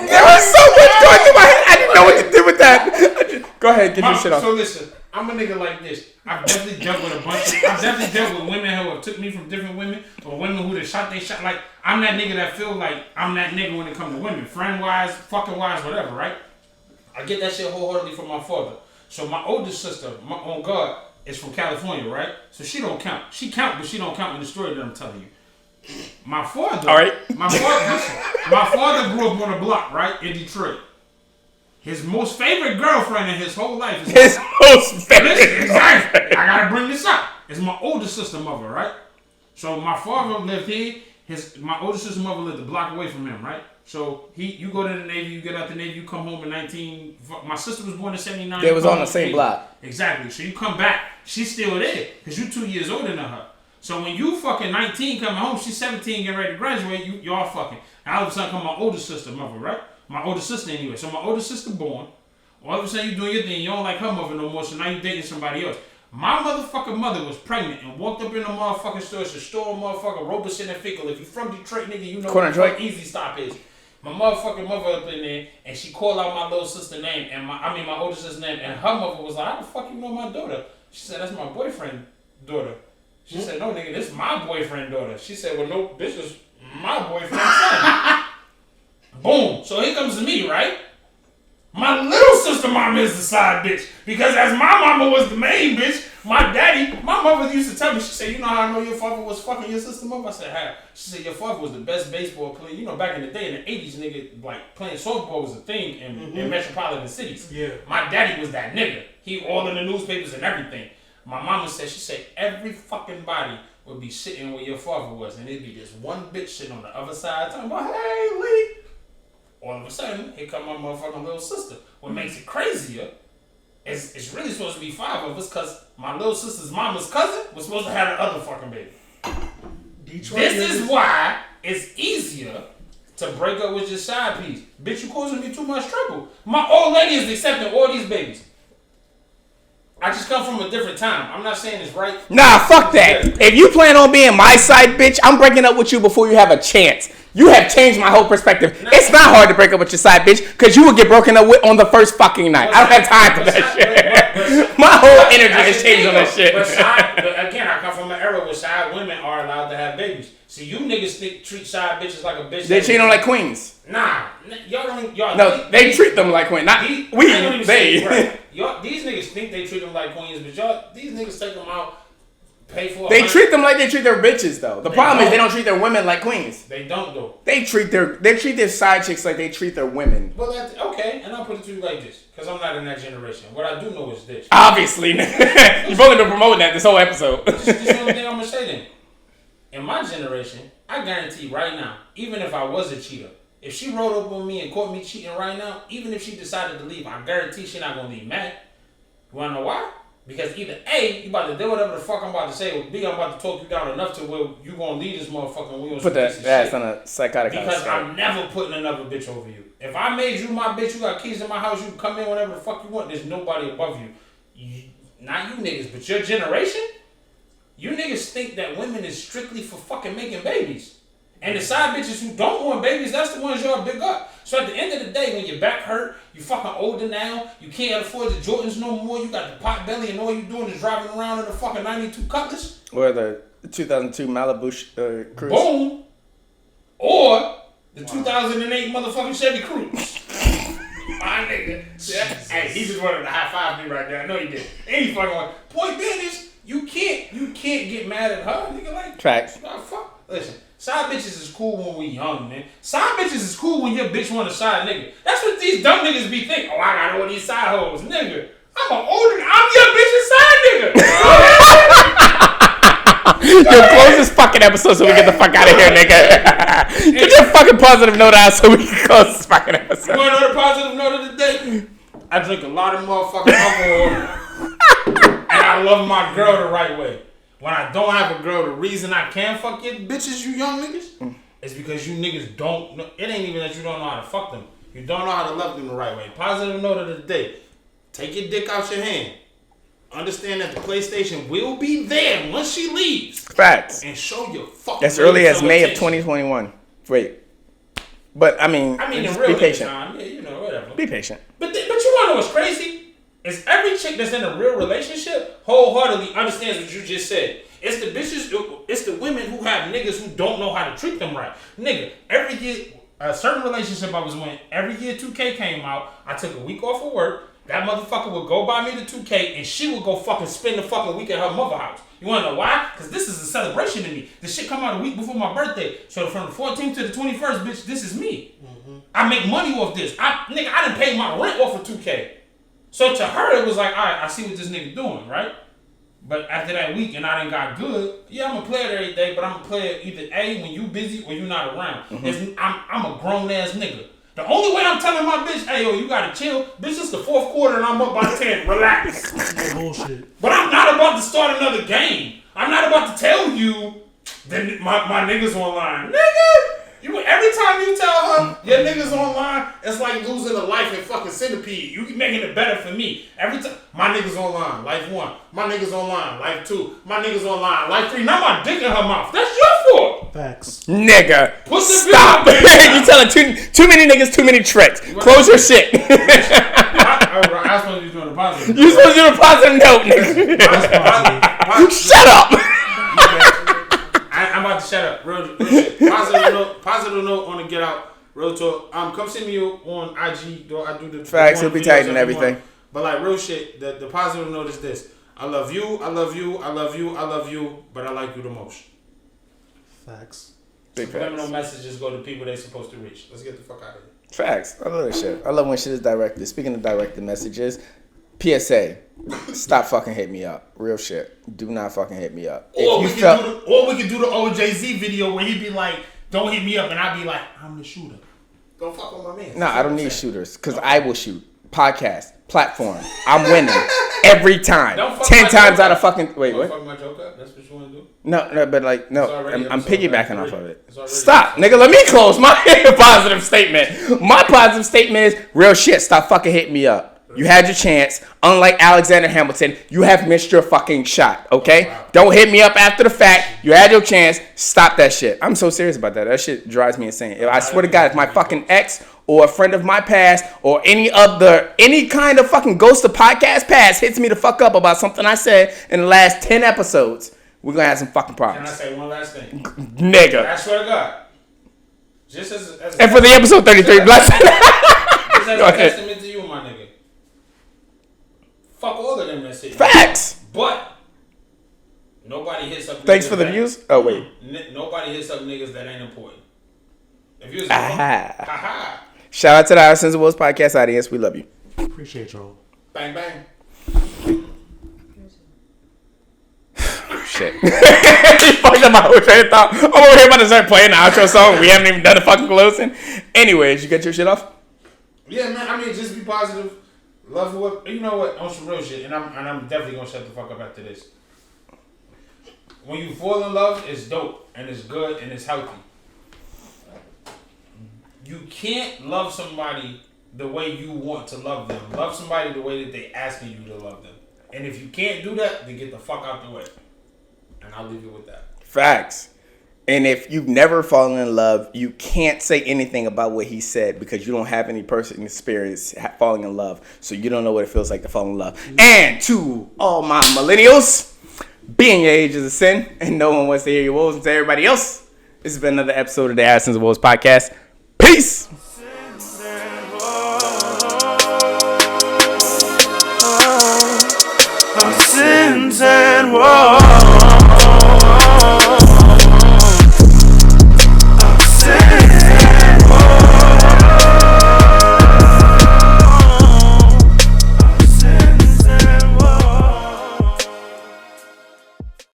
There was so much going through my head. I didn't know what to do with that. Go ahead, get your shit off. So listen, I'm a nigga like this. I've definitely dealt with I've definitely dealt with women who have took me from different women, or women who they shot. Like, I'm that nigga that feel like I'm that nigga when it comes to women. Friend-wise, fucking-wise, whatever, right? I get that shit wholeheartedly from my father. So my oldest sister, on God, is from California, right? So she don't count. She count, but she don't count in the story that I'm telling you. My father, all right. My father grew up on a block, right, in Detroit. His most favorite girlfriend in his whole life is his most favorite. Exactly. I gotta bring this up. It's my older sister mother, right? So my father lived here. My older sister mother lived a block away from him, right? So you go to the Navy, you get out the Navy, you come home in 19. My sister was born in 79. They was on the same block. Exactly. So you come back, she's still there because you 2 years older than her. So when you fucking 19 coming home, she's 17 getting ready to graduate. Y'all fucking. And all of a sudden come my older sister mother, right? My older sister anyway. So my older sister born. All of a sudden you doing your thing. You don't like her mother no more. So now you dating somebody else. My motherfucking mother was pregnant and walked up in the motherfucking store. She stole a motherfucking Robeson and Fickle. If you from Detroit, nigga, you know what the Easy Stop is. My motherfucking mother up in there and she called out my little sister name and my older sister's name, and her mother was like, how the fuck you know my daughter? She said, that's my boyfriend daughter. She said, no nigga, this is my boyfriend daughter. She said, well no, this is my boyfriend's son. Boom. So here comes to me, right? My little sister mama is the side bitch. Because as my mama was the main bitch, my mother used to tell me, she said, you know how I know your father was fucking your sister mother? I said, how? She said, your father was the best baseball player. You know, back in the day, in the 80s, nigga, like, playing softball was a thing in metropolitan cities. Yeah. My daddy was that nigga. He all in the newspapers and everything. My mama said, she said, every fucking body would be sitting where your father was, and it'd be this one bitch sitting on the other side talking about, hey, Lee. All of a sudden, here come my motherfucking little sister. What makes it crazier is it's really supposed to be 5 of us because my little sister's mama's cousin was supposed to have the other fucking baby. Detroit this is why it's easier to break up with your side piece. Bitch, you causing me too much trouble. My old lady is accepting all these babies. I just come from a different time. I'm not saying it's right. Nah, fuck that. If you plan on being my side bitch, I'm breaking up with you before you have a chance. You have changed my whole perspective. It's not hard to break up with your side bitch because you will get broken up with on the first fucking night. I don't have time for that shit. My whole energy is changed on that shit. But again, I come from an era where side women are allowed to have babies. See, you niggas treat side bitches like a bitch. They treat them like queens. Nah, y'all don't. Y'all, no, they treat them like queens. Not they. Right. These niggas think they treat them like queens, but these niggas take them out. Pay for they treat them like they treat their bitches though. The problem is they don't treat their women like queens. They don't though. They treat their side chicks like they treat their women. Well, okay, and I'll put it to you like this, because I'm not in that generation. What I do know is this. Obviously, you've only been promoting that this whole episode. This is the only thing I'm gonna say then. In my generation, I guarantee right now, even if I was a cheater, if she rolled up on me and caught me cheating right now, even if she decided to leave, I guarantee she not gonna leave mad. You wanna know why? Because either A, you about to do whatever the fuck I'm about to say, or B, I'm about to talk you down enough to where you gonna leave this motherfucker and we gonna put that ass on a psychotic. Because I'm never putting another bitch over you. If I made you my bitch, you got keys in my house, you can come in whenever the fuck you want. There's nobody above you. Not you niggas, but your generation. You niggas think that women is strictly for fucking making babies. And the side bitches who don't want babies, that's the ones y'all big up. So at the end of the day, when your back hurt, you fucking older now, you can't afford the Jordans no more, you got the pot belly, and all you doing is driving around in a fucking 92 Cutlass. Or the 2002 Malibu Cruise. Boom. Or the 2008 motherfucking Chevy Cruise. My nigga. Hey, he just wanted to high five me right there. I know he did. Any fucking one. Point being is, you can't get mad at her, nigga. Like, facts. Fuck. Listen. Side bitches is cool when we young, man. Side bitches is cool when your bitch want a side nigga. That's what these dumb niggas be thinking. Oh, I got all these side hoes. Nigga, I'm your bitch's side nigga. Yo, close this fucking episode so we get the fuck out of here, nigga. Get your fucking positive note out so we can close this fucking episode. You want to know the positive note of the day? I drink a lot of motherfucking alcohol. And I love my girl the right way. When I don't have a girl, the reason I can fuck your bitches, you young niggas, is because you niggas don't know. It ain't even that you don't know how to fuck them. You don't know how to love them the right way. Positive note of the day. Take your dick out your hand. Understand that the PlayStation will be there once she leaves. Facts. And show your fucking as early as May of 2021. Wait. But, I mean in just real be patient. Time, yeah, you know, whatever. Be patient. But you want to know what's crazy? Is every chick that's in a real relationship wholeheartedly understands what you just said. It's the bitches, it's the women who have niggas who don't know how to treat them right. Nigga, every year, a certain relationship I was in, every year 2K came out, I took a week off of work, that motherfucker would go buy me the 2K, and she would go fucking spend the fucking week at her mother house. You wanna know why? Because this is a celebration to me. This shit come out a week before my birthday. So from the 14th to the 21st, bitch, this is me. Mm-hmm. I make money off this. I done paid my rent off of 2K. So to her, it was like, all right, I see what this nigga doing, right? But after that week and I done got good, yeah, I'm going to play it every day, but I'm going to play it either A, when you busy or you not around. Mm-hmm. I'm a grown-ass nigga. The only way I'm telling my bitch, hey, yo, you got to chill. Bitch, it's the fourth quarter and I'm up by 10. Relax. Bullshit. But I'm not about to start another game. I'm not about to tell you that my niggas online. Nigga! Every time you tell her your niggas online, it's like losing a life in fucking Centipede. You keep making it better for me. Every time, my niggas online, life 1. My niggas online, life 2. My niggas online, life 3. Now my dick in her mouth. That's your fault. Facts. Nigga, stop. You telling too many niggas too many tricks. Close your shit. I was supposed to be doing a positive. You supposed to do a positive note, nigga. Shut up. I'm about to shut up. Real shit. Positive note on the get out. Real talk. Come see me on IG. I do the facts. He'll be tight and everything. But like real shit. The positive note is this: I love you. I love you. I love you. I love you. But I like you the most. Facts. Big facts. Subliminal messages go to people they're supposed to reach. Let's get the fuck out of here. Facts. I love that shit. I love when shit is directed. Speaking of directed messages, PSA. Stop fucking hit me up. Real shit. Do not fucking hit me up. Or we could do the OJZ video where he'd be like, don't hit me up, and I'd be like, I'm the shooter. Don't fuck with my man. Nah, I don't need shooters, because I will shoot. Podcast, platform. I'm winning. Every time. 10 times out of fucking... Wait, what? Fuck my joke up? That's what you want to do? No, but like, no. I'm piggybacking off of it. Stop, nigga. Let me close my positive statement. My positive statement is, real shit, stop fucking hitting me up. You had your chance. Unlike Alexander Hamilton, you have missed your fucking shot, okay? Wow. Don't hit me up after the fact. You had your chance. Stop that shit. I'm so serious about that. That shit drives me insane. I swear to God, if my fucking ex or a friend of my past or any kind of fucking ghost of podcast past hits me the fuck up about something I said in the last 10 episodes, we're gonna have some fucking problems. Can I say one last thing? Nigga. I swear to God. Just as and for the episode 33 blessing. Just as a testament to you, my nigga. Fuck all of them that sit. Facts. But nobody hits up. Thanks for the views. Oh wait. Nobody hits up niggas that ain't important. If you was aha. Shout out to the Our Sins and Woes podcast audience. We love you. Appreciate y'all. Bang bang. Shit. You fucked up my whole train of thought. I'm over here about to start playing the outro song. We haven't even done the fucking closing. Anyways, you get your shit off? Yeah, man. I mean, just be positive. Love what you know. What on some real shit, and I'm definitely gonna shut the fuck up after this. When you fall in love, it's dope and it's good and it's healthy. You can't love somebody the way you want to love them. Love somebody the way that they asking you to love them. And if you can't do that, then get the fuck out the way. And I'll leave you with that. Facts. And if you've never fallen in love, you can't say anything about what he said because you don't have any personal experience falling in love. So you don't know what it feels like to fall in love. And to all my millennials, being your age is a sin and no one wants to hear your woes. And to everybody else, this has been another episode of the Our Sins and Woes podcast. Peace. Sins and woes.